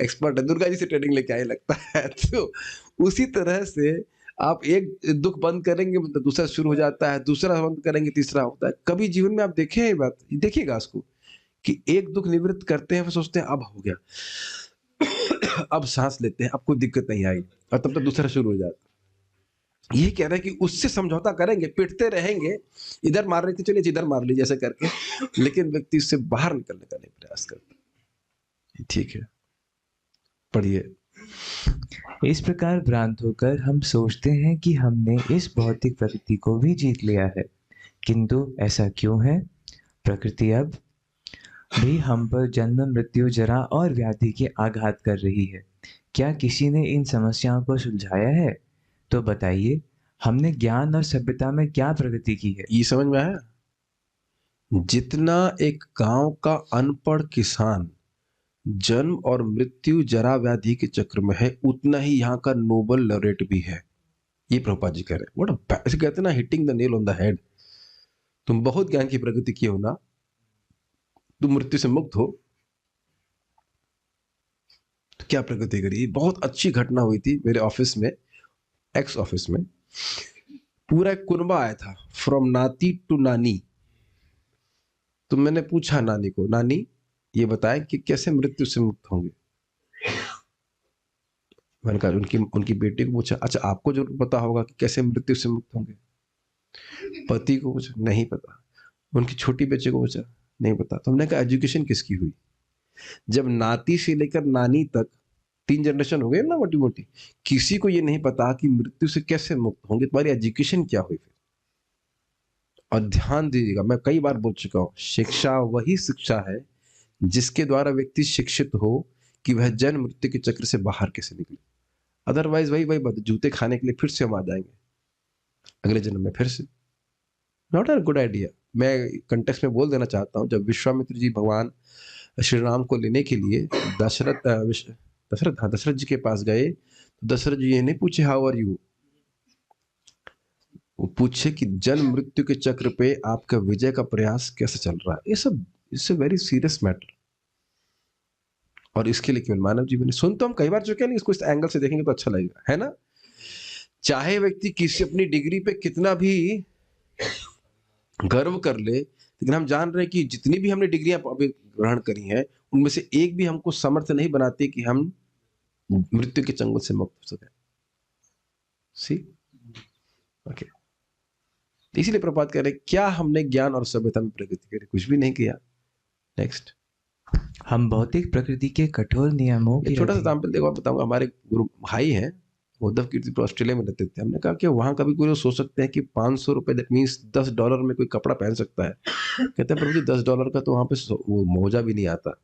एक्सपर्ट है, दुर्गा जी से ट्रेनिंग लेके आए लगता है। तो उसी तरह से आप एक दुख बंद करेंगे तो दूसरा शुरू हो जाता है, दूसरा बंद करेंगे तीसरा होता है। कभी जीवन में आप देखें ये बात, देखिएगा उसको कि एक दुख निवृत्त करते हैं, फिर सोचते हैं अब हो गया, अब सांस लेते हैं, अब कोई दिक्कत नहीं आई, और तब तक दूसरा शुरू हो जाता है। यही कह रहे हैं कि उससे समझौता करेंगे, पिटते रहेंगे, इधर मार रही थी चलिए इधर मार लीजिए ऐसे करके, लेकिन व्यक्ति उससे बाहर निकलने का नहीं प्रयास करता। ठीक है, पढ़िए। इस प्रकार भ्रांत होकर हम सोचते हैं कि हमने इस भौतिक प्रकृति को भी जीत लिया है, किंतु ऐसा क्यों है? प्रकृति अब भी हम पर जन्म, मृत्यु, जरा और व्याधि के आघात कर रही है। क्या किसी ने इन समस्याओं को सुलझाया है? तो बताइए, हमने ज्ञान और सभ्यता में क्या प्रगति की है? ये समझ में आया? जितना एक गांव का अनपढ़ किसान जन्म और मृत्यु, जरा, व्याधि के चक्र में है, उतना ही यहाँ का नोबल लॉरेट भी है। ये प्रभुपाद जी कह रहे हैं। व्हाट ऐसे कहते हैं ना, hitting the nail on the head. तुम बहुत ज्ञान की प्रगति किए हो ना, तुम मृत्यु से मुक्त हो, तो क्या प्रगति करी? बहुत अच्छी घटना हुई थी मेरे ऑफिस में, एक्स ऑफिस में। पूरा एक कुनबा आया था, फ्रॉम नाती टू नानी। तो मैंने पूछा नानी को, नानी ये बताएं कि कैसे मृत्यु से मुक्त होंगे। मैंने कहा उनकी बेटी को पूछा, अच्छा आपको जरूर पता होगा कि कैसे मृत्यु से मुक्त होंगे। पति को पूछा, नहीं पता। उनकी छोटी बच्चे को पूछा, नहीं पता। तो हमने कहा एजुकेशन किसकी हुई? जब नाती से लेकर नानी तक 3 जनरेशन हो गए ना मोटी मोटी, किसी को ये नहीं पता कि मृत्यु से कैसे मुक्त होंगे, तुम्हारी एजुकेशन क्या हुई फिर? और ध्यान दीजिएगा, मैं कई बार बोल चुका हूं, शिक्षा वही शिक्षा है जिसके द्वारा व्यक्ति शिक्षित हो कि वह जन्म मृत्यु के चक्र से बाहर कैसे निकले। अदरवाइज वही बात, जूते खाने के लिए फिर से हम आ जाएंगे अगले जन्म में फिर से। Not a good idea. मैं कंटेक्स्ट में बोल देना चाहता हूं, जब विश्वामित्र जी भगवान श्री राम को लेने के लिए दशरथ जी के पास गए, तो दशरथ जी ये नहीं पूछे हाउ आर यू, वो पूछे कि जन्म मृत्यु के चक्र पे आपका विजय का प्रयास कैसे चल रहा है। ये सब it's a very serious matter. और इसके लिए केवल मानव जीवन है। सुन तो हम कई बार चुके हैं, नहीं इसको इस एंगल से देखेंगे तो अच्छा लगेगा, है ना? चाहे व्यक्ति किसी अपनी डिग्री पे कितना भी गर्व कर ले, लेकिन हम जान रहे हैं कि जितनी भी हमने डिग्रियां अभी ग्रहण करी हैं, उनमें से एक भी हमको समर्थ नहीं बनाती कि हम मृत्यु के चंगुल से मुक्त हो सके। सी ओके, इसीलिए प्रपात कह रहे, क्या हमने ज्ञान और सभ्यता में प्रगति करी? कुछ भी नहीं किया। नेक्स्ट, हम भौतिक प्रकृति के कठोर नियमों की छोटा सा एग्जाम्पल देखो, बताऊंगा। हमारे गुरु भाई हैं, उद्धव कीर्तिपुर ऑस्ट्रेलिया में रहते थे। हमने कहा कि वहां कभी कोई सोच सकते हैं कि $500 दैट मीन्स $10 में कोई कपड़ा पहन सकता है? कहते हैं प्रभु जी $10 का तो वहां पे वो मोजा भी नहीं आता।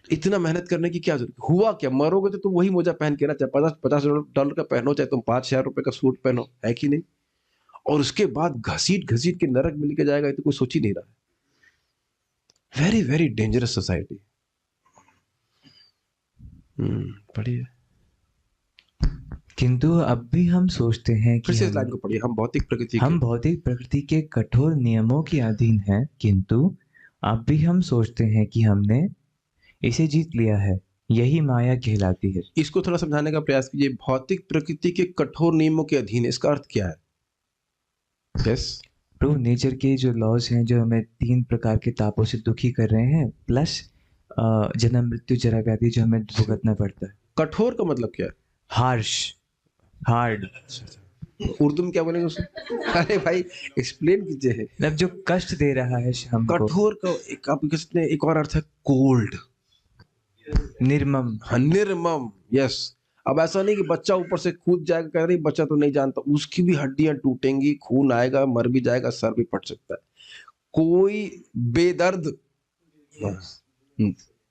इतना मेहनत करने की क्या जरूरत? हुआ क्या? मरोगे तो तुम वही मोजा पहन के ना, चाहे $50 का पहनो, चाहे तुम $5,000 का सूट पहनो, है कि नहीं? और उसके बाद घसीट घसीट के नरक में लेके जाएगा, ये तो कोई सोच ही नहीं रहा है। Very very dangerous society. पढ़िए। किंतु अब भी हम सोचते हैं कि फिर से इस लाइन को पढ़िए, हम भौतिक प्रकृति के कठोर नियमों के अधीन हैं, किंतु अब भी हम सोचते हैं कि हमने इसे जीत लिया है। यही माया कहलाती है। इसको थोड़ा समझाने का प्रयास कीजिए। भौतिक प्रकृति के कठोर नियमों के अधीन, इसका अर्थ क्या है? यस, प्रभु नेचर के जो लॉज हैं, जो हमें 3 प्रकार के तापों से दुखी कर रहे हैं, प्लस जन्म मृत्यु जरा व्याधि जो हमें भुगतना पड़ता है। कठोर का मतलब क्या है? Harsh, hard. उर्दू में क्या बोलेंगे उसको? अरे भाई एक्सप्लेन कीजिए। मतलब जो कष्ट दे रहा है हमको। कठोर का एक आप कह सकते हैं, एक और अर्थ है कोल्ड, निर्मम। हाँ, निर्मम। यस। अब ऐसा नहीं कि बच्चा ऊपर से कूद जाएगा, कह रही बच्चा तो नहीं जानता, उसकी भी हड्डियां टूटेंगी, खून आएगा, मर भी जाएगा, सर भी फट सकता है। कोई बेदर्द,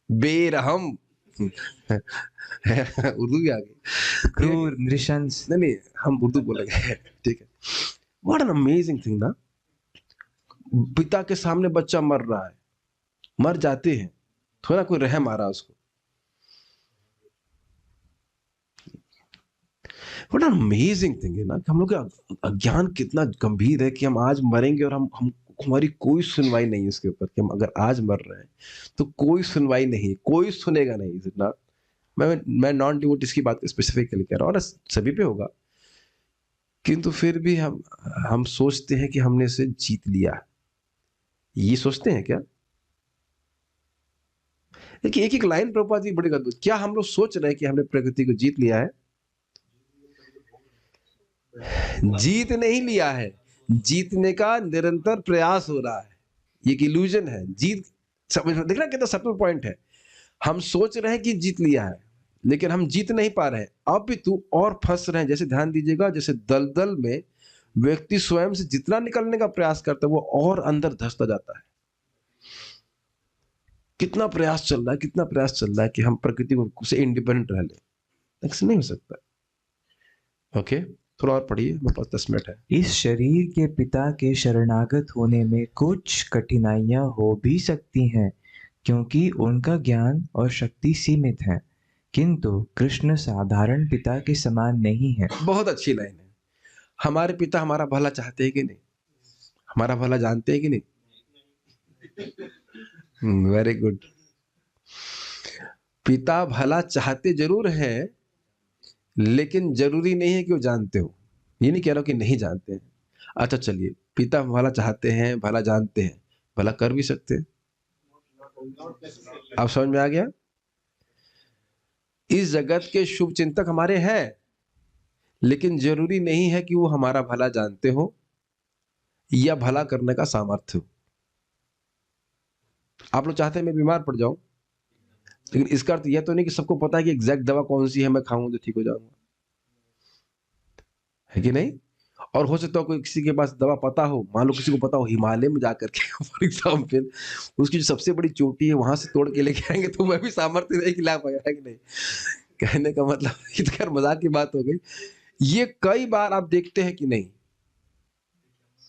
बेरहम, उर्दू भी आ गई, क्रूर, नृशंस। नहीं हम उर्दू बोलेंगे, ठीक है। व्हाट एन अमेजिंग थिंग ना। पिता के सामने बच्चा मर रहा है, मर जाते हैं, थोड़ा कोई रहम आ रहा है उसको। व्हाट एन अमेजिंग थिंग है ना, कि हम लोग का अज्ञान कितना गंभीर है कि हम आज मरेंगे और हम हमारी कोई सुनवाई नहीं है इसके ऊपर, कि हम अगर आज मर रहे हैं तो कोई सुनवाई नहीं, कोई सुनेगा नहीं। Is it not? मैं नॉन डिवोटीज की बात स्पेसिफिकली कह रहा हूँ, और सभी पे होगा, किंतु फिर भी हम सोचते हैं कि हमने इसे जीत लिया है। ये सोचते हैं क्या? देखिए, एक एक लाइन प्रभुपाद जी बड़ी अद्भुत। क्या हम लोग सोच रहे हैं कि हमने प्रकृति को जीत लिया है? जीत नहीं लिया है, जीतने का निरंतर प्रयास हो रहा है। ये एक इल्यूजन है। जीत, समझ देख रहा कितना सटल पॉइंट है। हम सोच रहे हैं कि जीत लिया है, लेकिन हम जीत नहीं पा रहे हैं, अब भी तू और फंस रहे हैं। जैसे ध्यान दीजिएगा, जैसे दलदल में व्यक्ति स्वयं से जितना निकलने का प्रयास करता है वो और अंदर धंसता जाता है। कितना प्रयास चल रहा है, कितना प्रयास चल रहा है कि हम प्रकृति को से इंडिपेंडेंट रह ले, ऐसा नहीं हो सकता। ओके, थोड़ा और पढ़िए, मेरे पास 10 मिनट है। इस शरीर के पिता के शरणागत होने में कुछ कठिनाइयां हो भी सकती हैं, क्योंकि उनका ज्ञान और शक्ति सीमित है, किंतु कृष्ण साधारण पिता के समान नहीं है। बहुत अच्छी लाइन है। हमारे पिता हमारा भला चाहते हैं कि नहीं? हमारा भला जानते हैं कि नहीं? Very good. पिता भला चाहते जरूर हैं, लेकिन जरूरी नहीं है कि वो जानते हो। ये नहीं कह रहा हूं कि नहीं जानते हैं। अच्छा चलिए, पिता भला चाहते हैं, भला जानते हैं, भला कर भी सकते हैं। आप समझ में आ गया? इस जगत के शुभ चिंतक हमारे हैं, लेकिन जरूरी नहीं है कि वो हमारा भला जानते हो या भला करने का सामर्थ्य हो। आप लोग चाहते हैं मैं बीमार पड़ जाऊं, लेकिन इसका अर्थ यह तो नहीं कि सबको पता है कि एग्जैक्ट दवा कौन सी है, मैं खाऊं तो ठीक हो जाऊंगा, है कि नहीं? और हो सकता है कोई किसी के पास दवा पता हो, मान लो किसी को पता हो हिमालय में जाकर के फॉर एग्जाम्पल उसकी जो सबसे बड़ी चोटी है वहां से तोड़ के लेके आएंगे, तो वह भी सामर्थ्य नहीं खिला पाएगा, है कि नहीं? कहने का मतलब ये तो खैर मजाक की बात हो गई। ये कई बार आप देखते हैं कि नहीं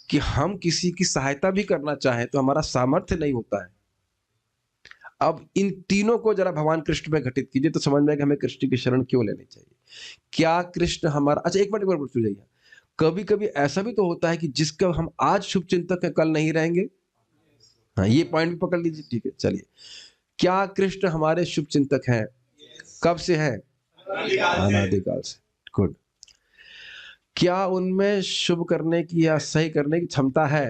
कि हम किसी की सहायता भी करना चाहें तो हमारा सामर्थ्य नहीं होता है। अब इन तीनों को जरा भगवान कृष्ण में घटित कीजिए तो समझ में आएगा हमें कृष्ण की शरण क्यों लेनी चाहिए। क्या कृष्ण हमारा, अच्छा एक मिनट पूछ जाइए, कभी कभी ऐसा भी तो होता है कि जिसका हम आज शुभ चिंतक है कल नहीं रहेंगे। हाँ, ये पॉइंट भी पकड़ लीजिए, ठीक है। चलिए, क्या कृष्ण हमारे शुभ चिंतक हैं? कब से है? अनादिकाल से। गुड। क्या उनमें शुभ करने की या सही करने की क्षमता है?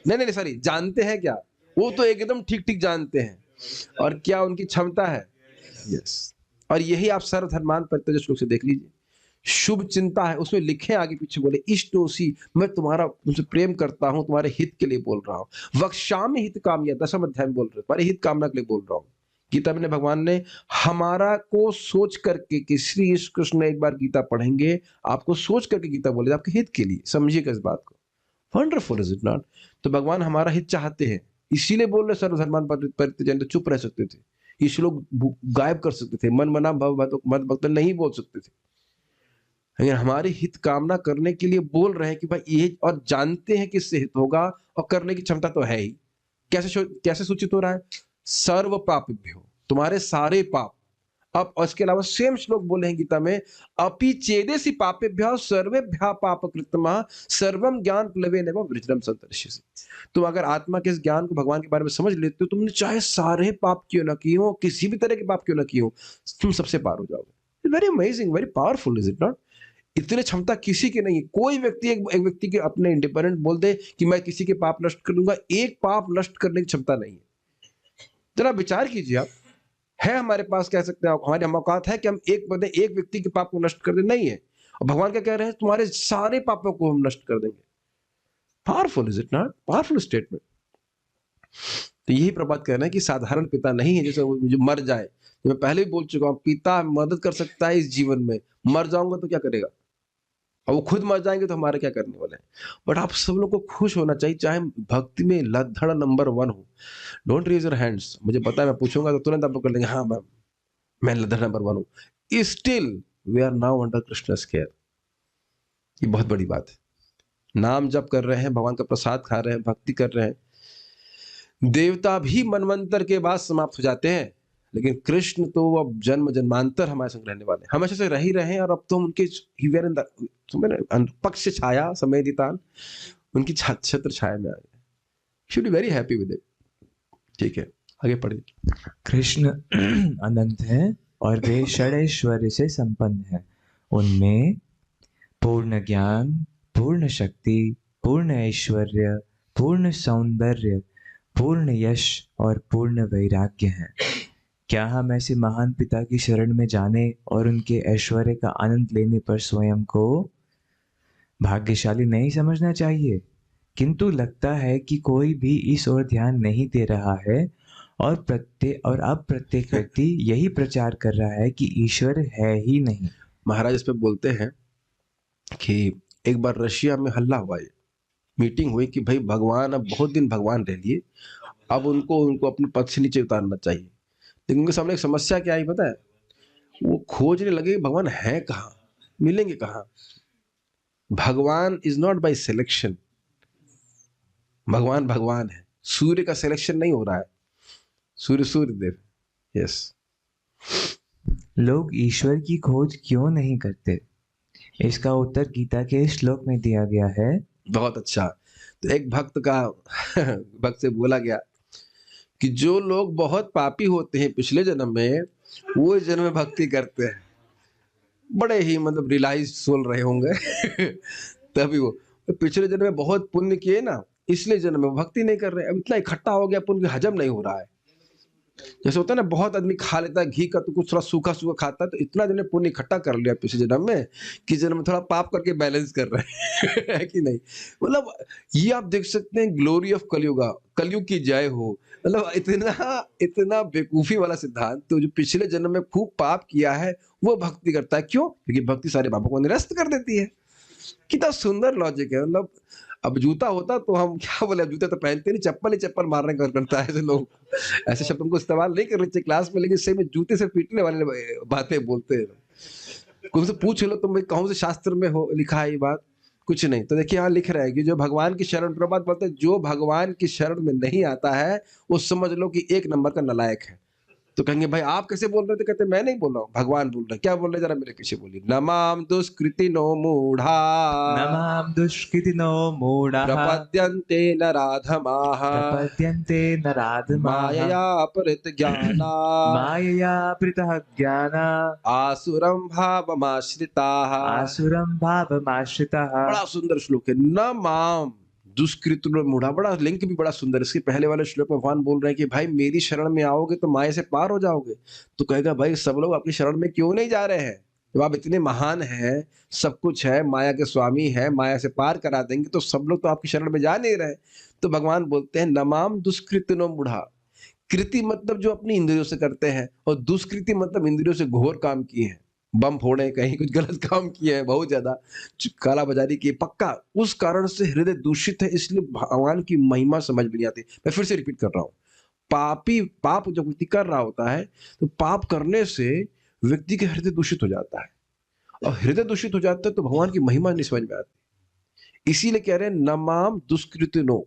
नहीं, सॉरी, जानते हैं क्या? वो तो एकदम ठीक ठीक जानते हैं। और क्या उनकी क्षमता है? यस। और यही आप सर्वधर्मान परित्यज्य श्लोक से देख लीजिए, शुभ चिंता है, उसमें लिखे आगे पीछे बोले इष्टोसी, मैं तुमसे प्रेम करता हूं, तुम्हारे हित के लिए बोल रहा हूं। वक्ष्यामि हित कामया, 10वें अध्याय में बोल रहे, तुम्हारे हित कामना के लिए बोल रहा हूं। गीता में भगवान ने हमारा को सोच करके कि श्री कृष्ण एक बार गीता पढ़ेंगे, आपको सोच करके गीता बोले, आपके हित के लिए, समझिएगा इस बात को। Wonderful, is it not? तो भगवान हमारा हित चाहते हैं, इसीलिए बोल रहे सर्वधर्मान परित्यज्य। चुप रह सकते थे, ये श्लोक गायब कर सकते थे, मन मना भव मत भक्त नहीं बोल सकते थे, लेकिन हमारे हित कामना करने के लिए बोल रहे हैं कि भाई ये, और जानते हैं कि इससे हित होगा और करने की क्षमता तो है ही। कैसे सूचित हो रहा है? सर्व पापेभ्यो, तुम्हारे सारे पाप। अब और इसके अलावा सेम श्लोक बोले हैं गीता में, अपि चेदेसी पापेभ्यः सर्वेभ्यः पापकृतमः सर्वम ज्ञान प्लवेन एव वृजनम संतरिष्यसि। तुम अगर आत्मा के इस ज्ञान को भगवान के बारे में समझ लेते हो, तुमने चाहे सारे पाप क्यों ना किए हो, किसी भी तरह के पाप क्यों ना किए हो, तुम सबसे पार हो जाओगे। Very amazing, very powerful, is it not? इतनी क्षमता किसी की नहीं है। कोई व्यक्ति एक व्यक्ति के अपने इंडिपेंडेंट बोल दे कि मैं किसी के पाप नष्ट कर दूंगा, एक पाप नष्ट करने की क्षमता नहीं है। जरा विचार कीजिए आप, है हमारे पास, कह सकते हैं हमारे औकात है कि हम एक व्यक्ति के पाप को नष्ट कर दे? नहीं है। और भगवान क्या कह रहे हैं? तुम्हारे सारे पापों को हम नष्ट कर देंगे। Powerful, is it not? Powerful statement. तो यही प्रभात कहना है कि साधारण पिता नहीं है जैसे जो मर जाए। मैं पहले भी बोल चुका हूं, पिता मदद कर सकता है इस जीवन में, मर जाऊंगा तो क्या करेगा, और वो खुद मर जाएंगे तो हमारे क्या करने वाले हैं। बट आप सब लोग को खुश होना चाहिए, चाहे भक्ति में लद्दड़ नंबर 1 हो। डोंट रेज योर हैंड्स, मुझे पता है मैं पूछूंगा तो तुरंत आप लोग कर लेंगे हाँ मैं लद्दड़ नंबर 1 हूं। Still we are now under Krishna's care. ये बहुत बड़ी बात है। नाम जप कर रहे हैं, भगवान का प्रसाद खा रहे हैं, भक्ति कर रहे हैं। देवता भी मनवंतर के बाद समाप्त हो जाते हैं, लेकिन कृष्ण तो अब जन्म जन्मांतर हमारे संग रहने वाले, हमेशा से रह ही रहे हैं। और अब तो हम उनके पक्ष छाया समेधितान, उनकी छत्र छाया में आ गए। Should be very happy with it. ठीक है, आगे पढ़िए। कृष्ण अनंत हैं और वे षडैश्वर्य से संपन्न हैं। उनमें पूर्ण ज्ञान, पूर्ण शक्ति, पूर्ण ऐश्वर्य, पूर्ण सौंदर्य, पूर्ण यश और पूर्ण वैराग्य है। क्या हम ऐसे महान पिता की शरण में जाने और उनके ऐश्वर्य का आनंद लेने पर स्वयं को भाग्यशाली नहीं समझना चाहिए? किंतु लगता है कि कोई भी इस ओर ध्यान नहीं दे रहा है और अब प्रत्येक व्यक्ति यही प्रचार कर रहा है कि ईश्वर है ही नहीं। महाराज इस पे बोलते हैं कि एक बार रशिया में हल्ला हुआ, ये मीटिंग हुई कि भाई भगवान अब बहुत दिन भगवान रह लिए, अब उनको उनको अपने पद से नीचे उतारना चाहिए। लेकिन उनके सामने एक समस्या क्या आई पता है? वो खोजने लगे कि भगवान है कहाँ, मिलेंगे कहाँ। भगवान इज नॉट बाय सिलेक्शन, भगवान भगवान है। सूर्य का सिलेक्शन नहीं हो रहा है, सूर्य देव। यस, लोग ईश्वर की खोज क्यों नहीं करते? इसका उत्तर गीता के इस श्लोक में दिया गया है। बहुत अच्छा। तो एक भक्त का भक्त से बोला गया कि जो लोग बहुत पापी होते हैं पिछले जन्म में, वो इस जन्म में भक्ति करते हैं। बड़े ही मतलब रियलाइज सोल रहे होंगे तभी वो पिछले जन्म में बहुत पुण्य किए ना, इसलिए जन्म में भक्ति नहीं कर रहे। अब इतना इकट्ठा हो गया पुण्य, हजम नहीं हो रहा है। जैसे होता है ना, बहुत आदमी खा लेता है घी का, तो कुछ थोड़ा सूखा सूखा खाता है, तो इतना जो पुण्य इकट्ठा कर लिया पिछले जन्म में कि जन्म में थोड़ा पाप करके बैलेंस कर रहे हैं है कि नहीं? मतलब ये आप देख सकते हैं, ग्लोरी ऑफ कलयुगा, कलयुग की जय हो। मतलब इतना इतना बेवकूफी वाला सिद्धांत। तो जो पिछले जन्म में खूब पाप किया है वो भक्ति करता है। क्यों? क्योंकि भक्ति सारे पापों को निरस्त कर देती है। कितना सुंदर लॉजिक है। मतलब अब जूता होता तो हम क्या बोले, अब जूते तो पहनते नहीं, चप्पल ही चप्पल मारने का करता है। ऐसे लोग, ऐसे शब्द हमको इस्तेमाल नहीं करने चाहिए क्लास में, लेकिन से में जूते से पीटने वाले बातें बोलते हैं। कोई से पूछ लो तुम कौन से शास्त्र में हो लिखा है ये बात? कुछ नहीं। तो देखिए यहाँ लिख रहा है कि जो भगवान की शरण, प्रभात बोलते हैं जो भगवान की शरण में नहीं आता है वो समझ लो कि एक नंबर का नालायक है। तो कहेंगे भाई आप कैसे बोल रहे थे? कहते मैं नहीं बोल रहा हूँ, भगवान बोल रहे हैं। क्या बोल रहे, जरा मेरे पीछे बोलिए। नमाम दुष्कृति नो मूढ़ा, नमाम दुष्कृतिनो मूढ़ाः प्रपद्यन्ते नराधमाः, प्रपद्यन्ते नराधमाः मायया अपहृत ज्ञाना, मायया पृतः ज्ञाना आसुरं भावमाश्रिताः। आसुरं भावमाश्रिताः। बड़ा सुंदर श्लोक है। न माम दुष्कृतिनो मूढ़ा, बड़ा लिंक भी बड़ा सुंदर। इसके पहले वाले श्लोक में भगवान बोल रहे हैं कि भाई मेरी शरण में आओगे तो माया से पार हो जाओगे। तो कहेगा भाई सब लोग आपकी शरण में क्यों नहीं जा रहे हैं? जब आप इतने महान हैं, सब कुछ है, माया के स्वामी है, माया से पार करा देंगे, तो सब लोग तो आपकी शरण में जा नहीं रहे। तो भगवान बोलते हैं नमाम दुष्कृतिनो मूढ़ा। कृति मतलब जो अपनी इंद्रियों से करते हैं, और दुष्कृति मतलब इंद्रियों से घोर काम किए हैं, बम फोड़े, कहीं कुछ गलत काम किए हैं, बहुत ज्यादा काला बाजारी की, पक्का उस कारण से हृदय दूषित है। इसलिए भगवान की महिमा समझ में नहीं आती। मैं फिर से रिपीट कर रहा हूँ, पाप जब व्यक्ति कर रहा होता है तो पाप करने से व्यक्ति के हृदय दूषित हो जाता है, और हृदय दूषित हो जाता है तो भगवान की महिमा नहीं समझ में आती। इसीलिए कह रहे हैं नमाम दुष्कृतिनो,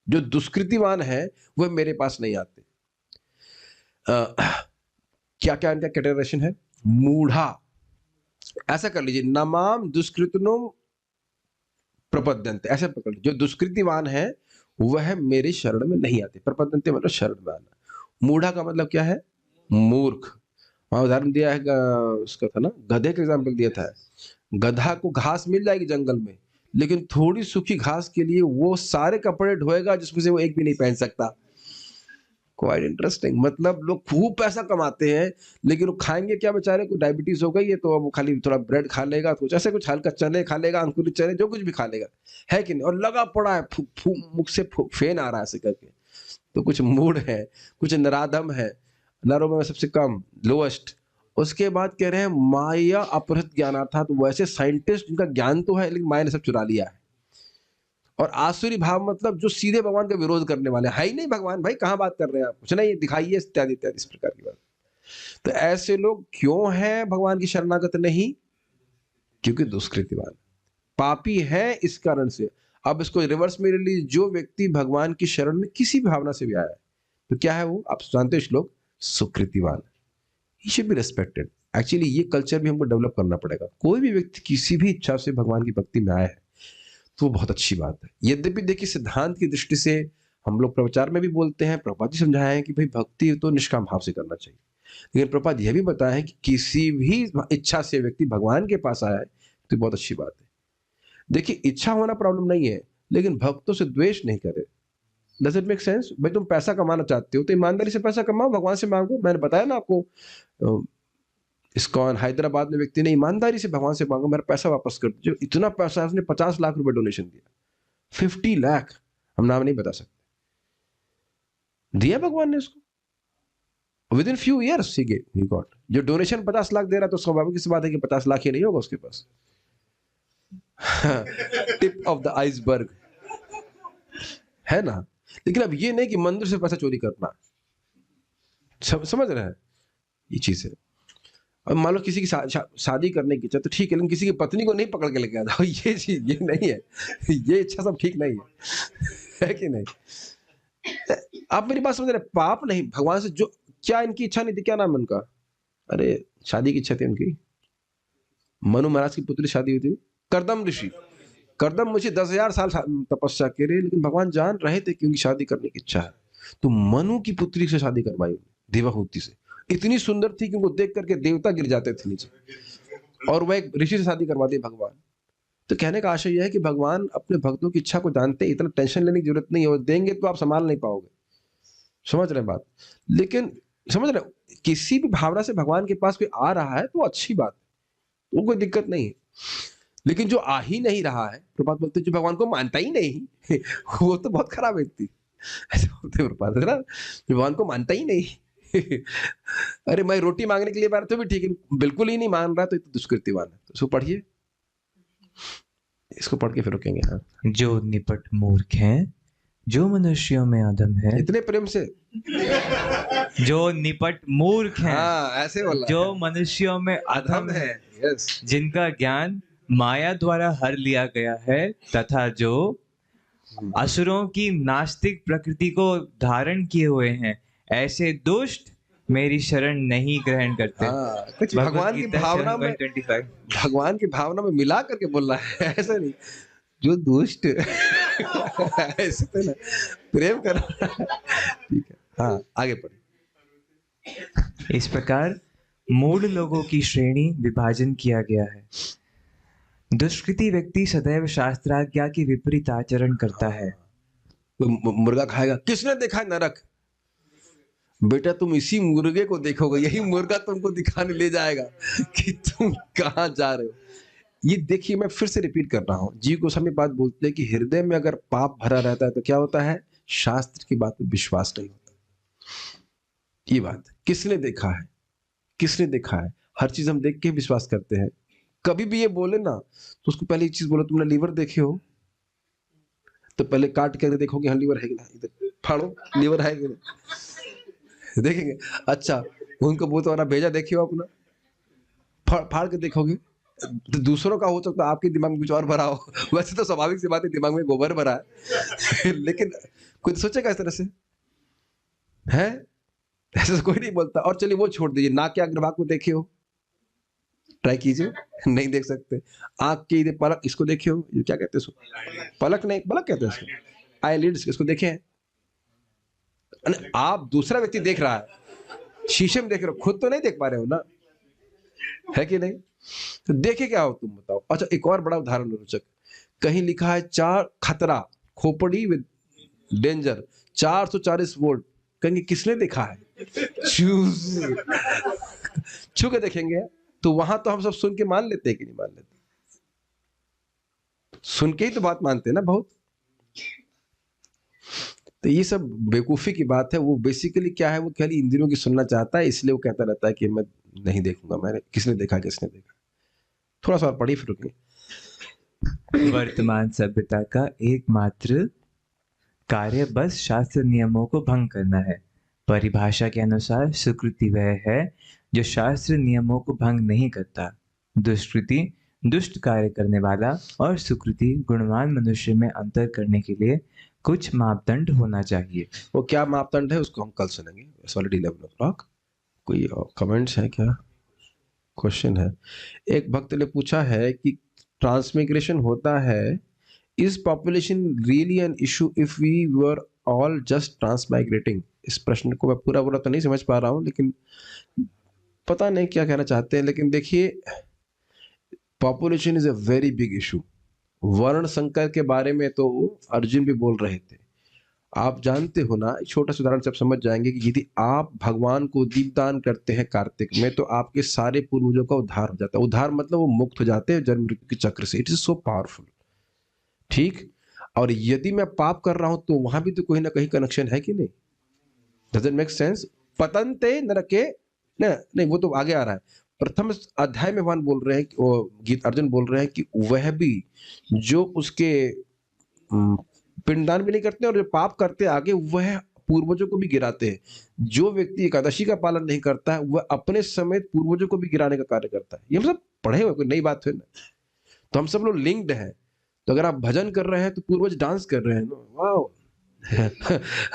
जो दुष्कृतिवान है वह मेरे पास नहीं आते। क्या क्या इनका कैटेगराइजेशन है? मूढ़ा, ऐसा कर लीजिए, नमाम दुष्कृतिनो प्रपद्यन्ते, ऐसे पकड़ लीजिए। जो दुष्कृतिवान है वह मेरी शरण में नहीं आते। प्रपद्यन्ते मतलब शरण में आना। मूढ़ा का मतलब क्या है? मूर्ख। वहां उदाहरण दिया है उसका था ना, गधे का एग्जाम्पल दिया था। गधा को घास मिल जाएगी जंगल में, लेकिन थोड़ी सूखी घास के लिए वो सारे कपड़े ढोएगा जिसमें से वो एक भी नहीं पहन सकता। Quite interesting. मतलब लोग खूब पैसा कमाते हैं, लेकिन वो खाएंगे क्या? बेचारे को डायबिटीज हो गई है तो अब वो खाली थोड़ा ब्रेड खा लेगा, कुछ ऐसे कुछ हल्का चने खा लेगा, अंकुरित चने, जो कुछ भी खा लेगा, है कि नहीं? और लगा पड़ा है, मुख से फेन आ रहा है ऐसे करके। तो कुछ मूढ़ है, कुछ नराधम है, नरों में सबसे कम, लोएस्ट। उसके बाद कह रहे हैं माया अपहृत ज्ञान था। तो वैसे साइंटिस्ट जिनका ज्ञान तो है, लेकिन माया ने सब चुरा लिया है। और आसुरी भाव मतलब जो सीधे भगवान का विरोध करने वाले, है ही नहीं भगवान, भाई कहाँ बात कर रहे हैं आप, कुछ नहीं दिखाइए, इत्यादि इत्यादि इस प्रकार की बात। तो ऐसे लोग क्यों हैं भगवान की शरणागत नहीं? क्योंकि दुष्कृतिवान, पापी है, इस कारण से। अब इसको रिवर्स में ले लीजिए, जो व्यक्ति भगवान की शरण में किसी भावना से भी आया है तो क्या है वो? आप जानते हो श्लोक, सुकृतिवान। He should be respected. Actually ये कल्चर भी हमको डेवलप करना पड़ेगा। कोई भी व्यक्ति किसी भी इच्छा से भगवान की भक्ति में आया है तो बहुत अच्छी बात है। यद्यपि देखिए सिद्धांत की दृष्टि से हम लोग प्रचार में भी बोलते हैं, प्रभुपाद जी समझाया है कि भाई भक्ति तो निष्काम भाव से करना चाहिए, लेकिन प्रभुपाद यह भी बताया है कि किसी भी इच्छा से व्यक्ति भगवान के पास आया है तो बहुत अच्छी बात है। देखिए इच्छा होना प्रॉब्लम नहीं है, लेकिन भक्तों से द्वेष नहीं करे। Does it make sense? भाई तुम पैसा कमाना चाहते हो तो ईमानदारी से पैसा कमाओ, भगवान से मांगो। मैंने बताया ना आपको, इस्कॉन हैदराबाद में व्यक्ति ने ईमानदारी से भगवान से मांगा, मेरा पैसा वापस कर दीजिए। इतना पैसा, उसने 50 लाख रुपए डोनेशन दिया, 50 लाख, हम नाम नहीं बता सकते, दिया भगवान ने उसको। With in few years he got. जो डोनेशन 50 लाख दे रहा है तो स्वाभाविक सी बात है कि 50 लाख ही नहीं होगा उसके पास। टिप ऑफ द आइसबर्ग, है ना। लेकिन अब ये नहीं कि मंदिर से पैसा चोरी करना, समझ रहे हैं ये चीज है। अब मान लो किसी की शादी करने की इच्छा, तो ठीक है, लेकिन किसी की पत्नी को नहीं पकड़ के लेके आ जाओ, ये चीज ये नहीं है, ये इच्छा सब ठीक नहीं है कि नहीं। आप मेरी बात समझ रहे हैं। पाप नहीं, भगवान से जो, क्या इनकी इच्छा नहीं थी, क्या नाम है उनका, अरे शादी की इच्छा थी उनकी, मनु महाराज की पुत्री शादी हुई थी, करदम ऋषि। करदम ऋषि 10,000 साल तपस्या करे, लेकिन भगवान जान रहे थे कि उनकी शादी करने की इच्छा है, तो मनु की पुत्री से शादी करवाई देवाहूति से। इतनी सुंदर थी कि उनको देख करके देवता गिर जाते थे नीचे, और वह एक ऋषि से शादी करवा दी भगवान। तो कहने का आशय यह है कि भगवान अपने भक्तों की इच्छा को जानते हैं, इतना टेंशन लेने की जरूरत नहीं है, और देंगे तो आप संभाल नहीं पाओगे, समझ रहे बात। लेकिन समझ रहे, किसी भी भावना से भगवान के पास कोई आ रहा है तो अच्छी बात है, वो कोई दिक्कत नहीं है। लेकिन जो आ ही नहीं रहा है, प्रभात बोलते जो भगवान को मानता ही नहीं वो तो बहुत खराब व्यक्ति, ऐसे बोलते प्रभात है ना, भगवान को मानता ही नहीं अरे मैं रोटी मांगने के लिए बार तो भी ठीक है, बिल्कुल ही नहीं मान रहा तो दुष्कृतिवान है। तो इसको पढ़िए, इसको पढ़ के फिर रुकेंगे। हाँ, जो निपट मूर्ख हैं, जो मनुष्यों में अधम है, इतने प्रेम से, जो निपट मूर्ख हैं, हाँ ऐसे बोला, जो मनुष्यों में अधम है, यस, जिनका ज्ञान माया द्वारा हर लिया गया है, तथा जो असुरों की नास्तिक प्रकृति को धारण किए हुए हैं, ऐसे दुष्ट मेरी शरण नहीं ग्रहण करते। हाँ, कुछ भगवान की भावना में, 25। भगवान की भावना में मिला करके बोल रहा है, ऐसा नहीं जो दुष्ट ऐसे तो ना, प्रेम कर रहा है, ठीक है। हाँ आगे पढ़िए। इस प्रकार मूढ़ लोगों की श्रेणी विभाजन किया गया है। दुष्कृति व्यक्ति सदैव शास्त्राज्ञा के विपरीत आचरण करता है। कोई मुर्गा खाएगा, किसने देखा नरक, बेटा तुम इसी मुर्गे को देखोगे, यही मुर्गा तुमको दिखाने ले जाएगा कि तुम कहाँ जा रहे हो। ये देखिए, मैं फिर से रिपीट कर रहा हूँ, जीव गोस्वामी बात बोलते हैं कि हृदय में अगर पाप भरा रहता है तो क्या होता है, शास्त्र की बात में विश्वास नहीं होता। ये बात किसने देखा है, किसने देखा है, हर चीज हम देख के विश्वास करते हैं। कभी भी ये बोले ना तो उसको पहले एक चीज बोलो, तुमने लीवर देखे हो, तो पहले काट के देखोगे हाँ लीवर है कि ना, इधर फाड़ो लीवर है कि नहीं, देखेंगे। अच्छा उनको वो तो भेजा देखे हो अपना, फाड़ के देखोगे, तो दूसरों का हो सकता है आपके दिमाग में कुछ और भरा हो, वैसे तो स्वाभाविक सी बात है दिमाग में गोबर भरा है लेकिन कोई सोचेगा इस तरह से है, ऐसे तो कोई नहीं बोलता। और चलिए वो छोड़ दीजिए, नाक के अग्रभाग को देखे हो, ट्राई कीजिए, नहीं देख सकते। आंख की पलक, इसको देखे हो, ये क्या कहते हैं इसको, पलक नहीं पलक कहते हैं इसको, आईलिड्स, इसको देखे हैं। आप दूसरा व्यक्ति देख रहा है, शीशे में देख रहे हो, खुद तो नहीं देख पा रहे हो ना, है कि नहीं, तो देखे क्या हो तुम बताओ। अच्छा एक और बड़ा उदाहरण रोचक, कहीं लिखा है 4 खतरा, खोपड़ी विद डेंजर, 440 वोल्ट, कहेंगे किसने देखा है, छू के देखेंगे, तो वहां तो हम सब सुन के मान लेते हैं कि नहीं मान लेते, सुन के ही तो बात मानते हैं ना बहुत। तो ये सब बेवकूफी की बात है। वो बेसिकली क्या है, वो खाली इंद्रियों की सुनना चाहता है, इसलिए वो कहता रहता है कि मैं नहीं देखूंगा, मैंने किसने देखा किसने देखा। थोड़ा सा और पढ़ी फिर रुकिए। वर्तमान सभ्यता का एकमात्र कार्य बस शास्त्र नियमों को भंग करना है। परिभाषा के अनुसार सुकृति वह है जो शास्त्र नियमों को भंग नहीं करता। दुष्कृति दुष्ट कार्य करने वाला और सुकृति गुणवान मनुष्य में अंतर करने के लिए कुछ मापदंड होना चाहिए। वो क्या मापदंड है उसको हम कल सुनेंगे, ऑलरेडी 11 o'clock। कोई कमेंट्स है क्या, क्वेश्चन है। एक भक्त ने पूछा है कि ट्रांसमिग्रेशन होता है, is population really an issue if we were all just transmigrating. इस प्रश्न को मैं पूरा तो नहीं समझ पा रहा हूँ, लेकिन पता नहीं क्या कहना चाहते हैं। लेकिन देखिए, population is a very big issue. वर्ण संकर के बारे में तो अर्जुन भी बोल रहे थे। आप जानते हो ना, छोटा सा उदाहरण से आप समझ जाएंगे कि यदि आप भगवान को दीपदान करते हैं कार्तिक में, तो आपके सारे पूर्वजों का उद्धार हो जाता है। उद्धार मतलब वो मुक्त हो जाते हैं जन्म मृत्यु के चक्र से। इट इज सो पावरफुल, ठीक। और यदि मैं पाप कर रहा हूं तो वहां भी तो कोई ना कहीं कनेक्शन है कि नहीं, डजंट मेक सेंस। पतंते नरके नहीं, वो तो आगे आ रहा है। प्रथम अध्याय में भगवान बोल रहे हैं कि गीत अर्जुन बोल रहे हैं कि वह भी जो उसके पिंडदान भी नहीं करते और जो पाप करते आगे वह पूर्वजों को भी गिराते हैं। जो व्यक्ति एकादशी का पालन नहीं करता है वह अपने समेत पूर्वजों को भी गिराने का कार्य करता है। ये हम सब पढ़े हुए, कोई नई बात है ना। तो हम सब लोग लिंक्ड हैं। तो अगर आप भजन कर रहे हैं तो पूर्वज डांस कर रहे हैं ना, वाह।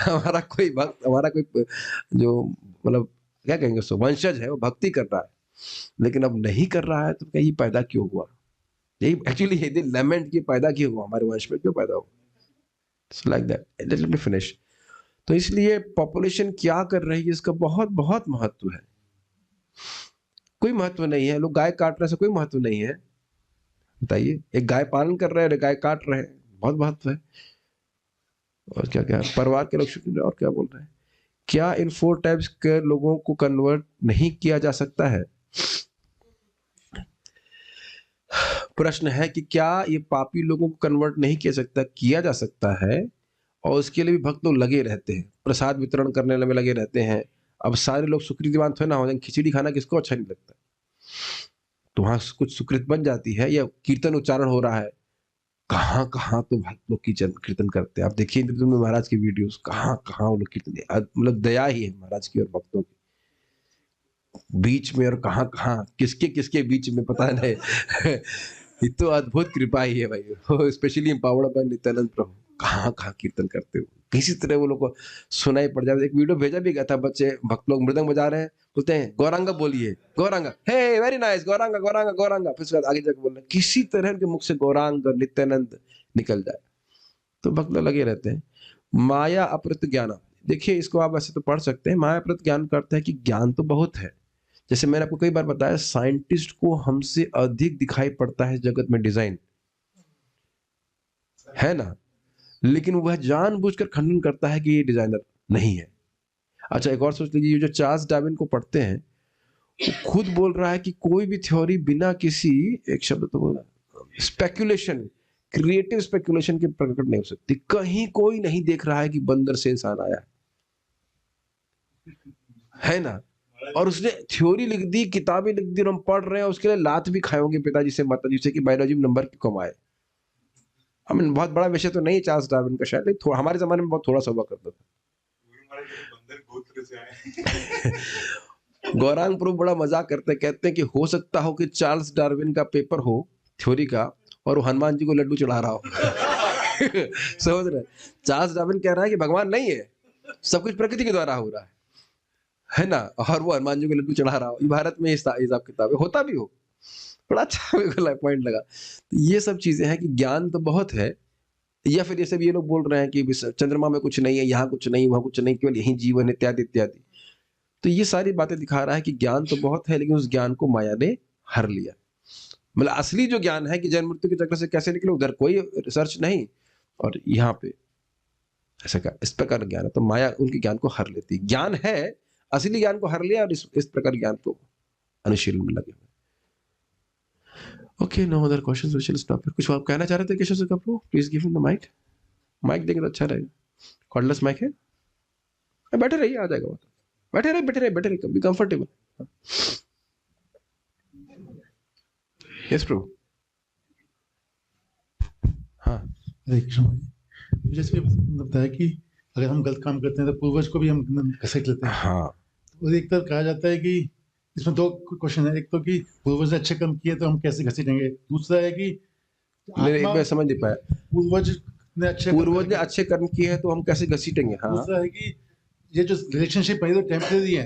हमारा कोई भक्त, हमारा कोई जो मतलब क्या कहेंगे उसको, वंशज है, वो भक्ति कर रहा है, लेकिन अब नहीं कर रहा है तो क्या ये पैदा क्यों हुआ? यही एक्चुअली ये लेमेंट की पैदा क्यों हुआ, हमारे वंश में क्यों पैदा हुआ? Like that. Let me finish. तो इसलिए पॉपुलेशन क्या कर रही है इसका बहुत बहुत महत्व है। कोई महत्व नहीं है, लोग गाय काट रहे हैं, कोई महत्व नहीं है। बताइए, एक गाय पालन कर रहे हैं, गाय काट रहे हैं, बहुत महत्व है। और क्या क्या परिवार के लोग, और क्या बोल रहे हैं, क्या इन 4 टाइप्स के लोगों को कन्वर्ट नहीं किया जा सकता है? प्रश्न है कि क्या ये पापी लोगों को कन्वर्ट नहीं किया सकता? किया जा सकता है, और उसके लिए भी भक्त लोग लगे रहते हैं, प्रसाद वितरण करने में लगे रहते हैं। अब सारे लोग सुकृतिवान थोड़े ना हो जाएंगे, खिचड़ी खाना किसको अच्छा नहीं लगता? तो वहां कुछ सुकृत बन जाती है, या कीर्तन उच्चारण हो रहा है, कहाँ कहाँ तो भक्त लोग कीर्तन करते हैं। आप देखिए इंद्रद्युम्न महाराज की वीडियोस, कहाँ कहाँ वो लोग कीर्तन, मतलब दया ही है महाराज की और भक्तों की बीच में, और कहाँ कहाँ किसके किसके बीच में पता नहीं। ये तो अद्भुत कृपा ही है भाई, स्पेशली एम्पावर्ड बाय नित्यानंद प्रभु। कहाँ कहाँ कीर्तन करते हो, किसी तरह वो लोग को सुनाई पड़ जाए। एक वीडियो भेजा भी गया था, बच्चे भक्त लोग मृदंग बजा रहे हैं, बोलते हैं गौरांगा बोलिए, गौरांगा, हे वेरी नाइस, गौरांगा गौरांगा गौरांगा, फिर उसके बाद आगे जाकर बोल रहे हैं, किसी तरह के मुख से गौरांग और नित्यानंद निकल जाए। तो भक्त लोग लगे रहते हैं। माया अप्रत ज्ञान, देखिए इसको आप वैसे तो पढ़ सकते हैं। माया अप्रत ज्ञान करते हैं कि ज्ञान तो बहुत है, जैसे मैंने आपको कई बार बताया, साइंटिस्ट को हमसे अधिक दिखाई पड़ता है जगत में डिजाइन, है ना, लेकिन वह जानबूझकर खंडन करता है कि ये डिजाइनर नहीं है। अच्छा, एक और सोच लीजिए, जो चार्ल्स डार्विन को पढ़ते हैं, वो खुद बोल रहा है कि कोई भी थ्योरी बिना किसी, एक शब्द तो बोला, स्पेकुलेशन, क्रिएटिव स्पेकुलेशन के प्रकट नहीं हो सकती। कहीं कोई नहीं देख रहा है कि बंदर से इंसान आया है ना, और उसने थ्योरी लिख दी, किताबें लिख दी, और हम पढ़ रहे हैं, उसके लिए लात भी खाए होंगे पिताजी से माताजी से कि बायोलॉजी में नंबर क्यों कमाए। बहुत बड़ा विषय तो नहीं चार्ल्स डार्विन का, शायद हमारे जमाने में बहुत थोड़ा सा हुआ करता था। गौरांग प्रभु बड़ा मजाक करते, कहते हैं कि हो सकता हो कि चार्ल्स डार्विन का पेपर हो थ्योरी का, और वो हनुमान जी को लड्डू चढ़ा रहा हो। समझ रहे? चार्ल्स डार्विन कह रहा है कि भगवान नहीं है, सब कुछ प्रकृति के द्वारा हो रहा है ना, और वो हनुमान जी को लड्डू चढ़ा रहा हो। भारत में हिसाब किताब होता भी हो। बड़ा अच्छा पॉइंट लगा। तो ये सब चीजें हैं कि ज्ञान तो बहुत है, या फिर जैसे भी ये लोग बोल रहे हैं कि चंद्रमा में कुछ नहीं है, यहाँ कुछ नहीं, वहां कुछ नहीं, केवल यही जीवन इत्यादि इत्यादि। तो ये सारी बातें दिखा रहा है कि ज्ञान तो बहुत है, लेकिन उस ज्ञान को माया ने हर लिया। मतलब असली जो ज्ञान है कि जन्म मृत्यु के चक्र से कैसे निकले, उधर कोई रिसर्च नहीं, और यहाँ पे ऐसा का इस प्रकार ज्ञान है, तो माया उनके ज्ञान को हर लेती। ज्ञान है, असली ज्ञान को हर लिया, और इस प्रकार ज्ञान को अनुशीलन में लगे हुए। Okay, no other questions, we shall stop. कुछ आप कहना चाह रहे थे Keshav Kapoor? Please give him the mic. Mic देंगे तो अच्छा रहेगा। कॉर्डलेस माइक है, बैठे रहिए, आ जाएगा। बैठे रहिए, बी कंफर्टेबल। यस प्रभु। हाँ, हरे कृष्ण भाई, जैसे बताया कि अगर हम गलत काम करते हैं तो पूर्वज को भी हम घसीट लेते हैं। हाँ, तो एक तरह कहा जाता है कि इसमें 2 क्वेश्चन है। एक तो कि पूर्वज ने अच्छे कर्म किए तो हम कैसे घसीटेंगे। दूसरा है कि एक बार समझ नहीं पाया, पूर्वज ने अच्छे कर्म किए हैं तो हम कैसे घसीटेंगे। हाँ, दूसरा है कि ये जो रिलेशनशिप है, ये तो टेम्परेरी है,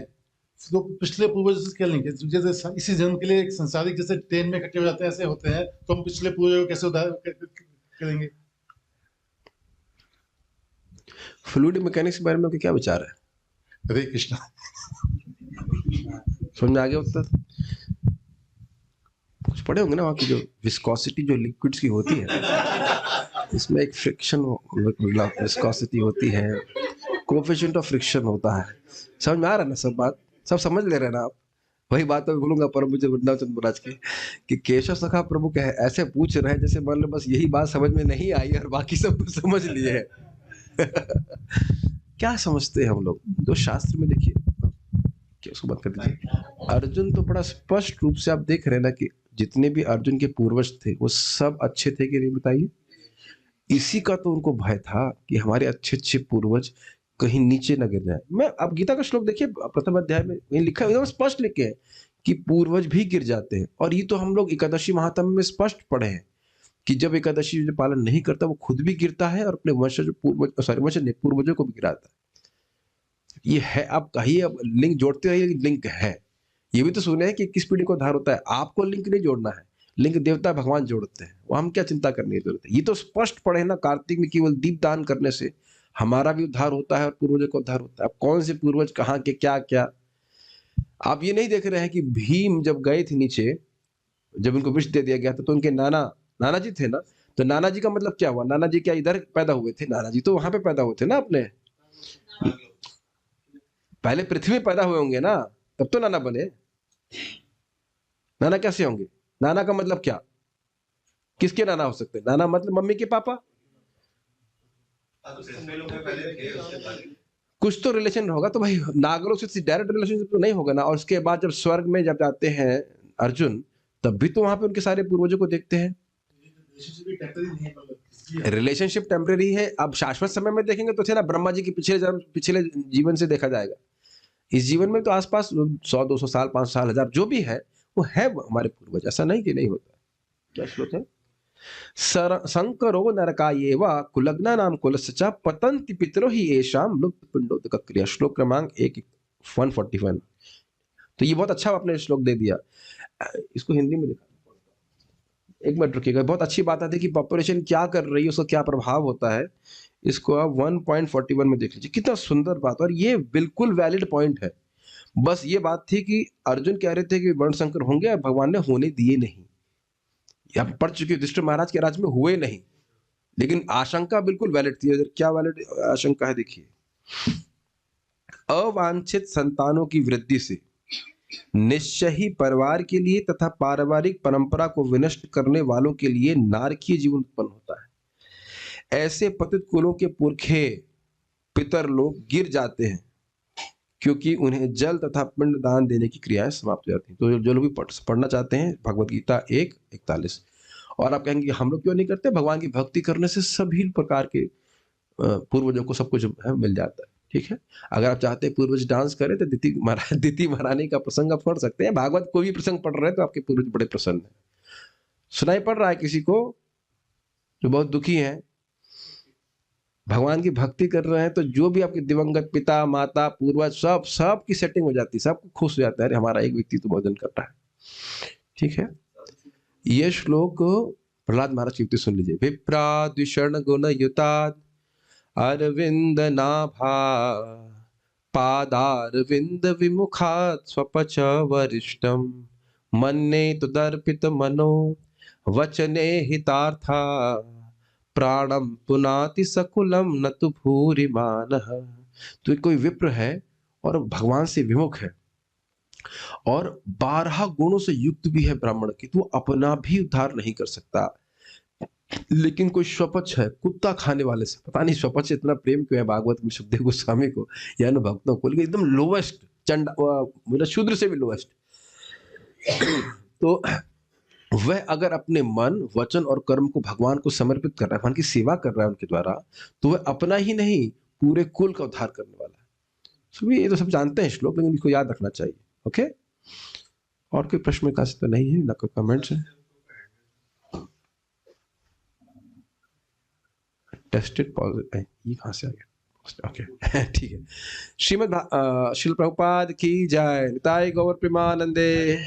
तो पिछले पूर्वज से क्या लेंगे। जैसे इसी जन्म के लिए एक संसारिक जैसे ट्रेन में इकट्ठे हो जाते हैं, ऐसे होते हैं, तो हम पिछले पूर्वज को कैसे उद्धार करेंगे। फ्लूइड मैकेनिक्स के बारे में आपके क्या विचार है? हरे कृष्ण। समझ में आ गया उत्तर? कुछ पढ़े होंगे ना वहाँ की जो विस्कोसिटी जो लिक्विड्स की होती है, इसमें एक फ्रिक्शन विस्कोसिटी होती है, कोएफिशिएंट ऑफ फ्रिक्शन होता है। समझ में आ रहा है ना सब बात? सब समझ ले रहे हैं ना आप? वही बात मैं बोलूंगा परम पूज्य वृंदावन चंद्र महाराज की कि केशव सखा प्रभु कहे ऐसे पूछ रहे हैं जैसे मान लो बस यही बात समझ में नहीं आई और बाकी सब कुछ समझ लिए है। क्या समझते हैं हम लोग? जो शास्त्र में देखिए, उसको बंद कर दीजिए। अर्जुन तो बड़ा स्पष्ट रूप से आप देख रहे हैं ना कि जितने भी अर्जुन के पूर्वज थे वो सब अच्छे थे कि नहीं, बताइए। इसी का तो उनको भय था कि हमारे अच्छे अच्छे पूर्वज कहीं नीचे न गिर जाए। मैं अब गीता का श्लोक देखिए, प्रथम अध्याय में ये लिखा है, एकदम स्पष्ट लिखे है कि पूर्वज भी गिर जाते हैं। और ये तो हम लोग एकादशी महात्म्य में स्पष्ट पढ़े हैं कि जब एकादशी जो पालन नहीं करता वो खुद भी गिरता है और अपने वंशज पूर्वजों को भी गिराता है। ये है, आप कहिए, अब लिंक जोड़ते रहिए, लिंक है। ये भी तो सुने हैं कि किस पीढ़ी को उद्धार होता है, आपको लिंक नहीं जोड़ना है, लिंक देवता भगवान जोड़ते हैं, वो हम क्या चिंता करने की जरूरत है। ये तो स्पष्ट पढ़े ना, कार्तिक में केवल दीप दान करने से हमारा भी उद्धार होता है और पूर्वजों का उद्धार होता है। अब कौन से पूर्वज कहाँ के क्या क्या, आप ये नहीं देख रहे हैं कि भीम जब गए थे नीचे, जब उनको विष दे दिया गया था तो उनके नाना जी थे ना, तो नाना जी का मतलब क्या हुआ? नाना जी क्या इधर पैदा हुए थे? नाना जी तो वहां पे पैदा हुए थे ना अपने, पहले पृथ्वी में पैदा हुए होंगे ना, तब तो नाना बने। नाना कैसे होंगे? नाना का मतलब क्या, किसके नाना हो सकते हैं? नाना मतलब मम्मी के पापा, कुछ तो रिलेशन होगा। तो भाई नागरों से डायरेक्ट रिलेशनशिप तो नहीं होगा ना। और उसके बाद जब स्वर्ग में जब जाते हैं अर्जुन, तब भी तो वहां पे उनके सारे पूर्वजों को देखते हैं। रिलेशनशिप टेम्परेरी है। अब शाश्वत समय में देखेंगे तो थे ना, ब्रह्मा जी के पिछले जीवन से देखा जाएगा। इस जीवन में तो आसपास 100-200 साल, 500 साल, 1000 जो भी है वो है हमारे पूर्वज, ऐसा नहीं कि नहीं होता। क्या श्लोक है? संकरो नरकायेव कुलग्ना नाम कुलस्य पतंति पितरो ही येषाम लुप्त पिंडोदक क्रिया। श्लोक क्रमांक 141। तो ये बहुत अच्छा आपने श्लोक दे दिया, इसको हिंदी में लिखा। एक मिनट रुकिएगा, बहुत अच्छी बात आती है कि पॉपुलेशन क्या कर रही है, उसका क्या प्रभाव होता है। इसको आप 1.41 में देख लीजिए, कितना सुंदर बात। और ये बिल्कुल वैलिड पॉइंट है। बस ये बात थी कि अर्जुन कह रहे थे कि वर्ण संकर होंगे और भगवान ने होने दिए नहीं। आप पढ़ चुके, युधिष्ठिर महाराज के राज्य में हुए नहीं, लेकिन आशंका बिल्कुल वैलिड थी। क्या वैलिड आशंका है? देखिए, अवांछित संतानों की वृद्धि से निश्चय ही परिवार के लिए तथा पारिवारिक परंपरा को विनष्ट करने वालों के लिए नारकीय जीवन उत्पन्न होता है। ऐसे पतित कुलों के पुरखे पितर लोग गिर जाते हैं क्योंकि उन्हें जल तथा पिंड दान देने की क्रियाएं समाप्त हो जाती हैं। तो जो लोग भी पढ़ना चाहते हैं, भगवत गीता 1:41। और आप कहेंगे हम लोग क्यों नहीं करते? भगवान की भक्ति करने से सभी प्रकार के पूर्वजों को सब कुछ मिल जाता है। ठीक है, अगर आप चाहते हैं पूर्वज डांस करें तो दिति महारानी का प्रसंग आप पढ़ सकते हैं। भागवत कोई भी प्रसंग पढ़ रहे हैं तो आपके पूर्वज बड़े प्रसन्न है। सुनाई पड़ रहा है किसी को जो बहुत दुखी है, भगवान की भक्ति कर रहे हैं, तो जो भी आपके दिवंगत पिता माता पूर्वज सब की सेटिंग हो जाती है, सबको खुश हो जाता है, अरे हमारा एक व्यक्ति तो भोजन कर रहा है। ठीक है, ये श्लोक प्रहलाद महाराज की युक्ति सुन लीजिए। विप्रा द्विषण गुण युताद अरविंद नाभा पादारविंद विमुखात् स्वपच वरिष्ठम मन्ये तो दर्पित मनो वचने हितार्था प्राणम पुनाति सकुलम न तु भूरिमानः। तो कोई विप्र है और भगवान से विमुख है और 12 गुणों से युक्त भी है ब्राह्मण की, तो वो अपना भी उद्धार नहीं कर सकता। लेकिन कोई स्वपच है, कुत्ता खाने वाले से, पता नहीं स्वपच इतना प्रेम क्यों है भागवत में सुखदेव गोस्वामी को या अन्य भक्तों को, लेकिन एकदम लोवेस्ट चंडा शूद्र से भी लोवेस्ट। तो वह अगर अपने मन वचन और कर्म को भगवान को समर्पित कर रहा है, भगवान की सेवा कर रहा है उनके द्वारा, तो वह अपना ही नहीं पूरे कुल का उद्धार करने वाला है। सभी ये तो सब जानते हैं श्लोक, लेकिन इसको याद रखना चाहिए। ओके, और कोई प्रश्न का तो नहीं है ना, कोई कमेंट्स है? टेस्टेड पॉजिटिव, ये कहां से आ गया? ओके ठीक है। श्रील प्रभुपाद की जय। निताई गौर प्रेमानंदे।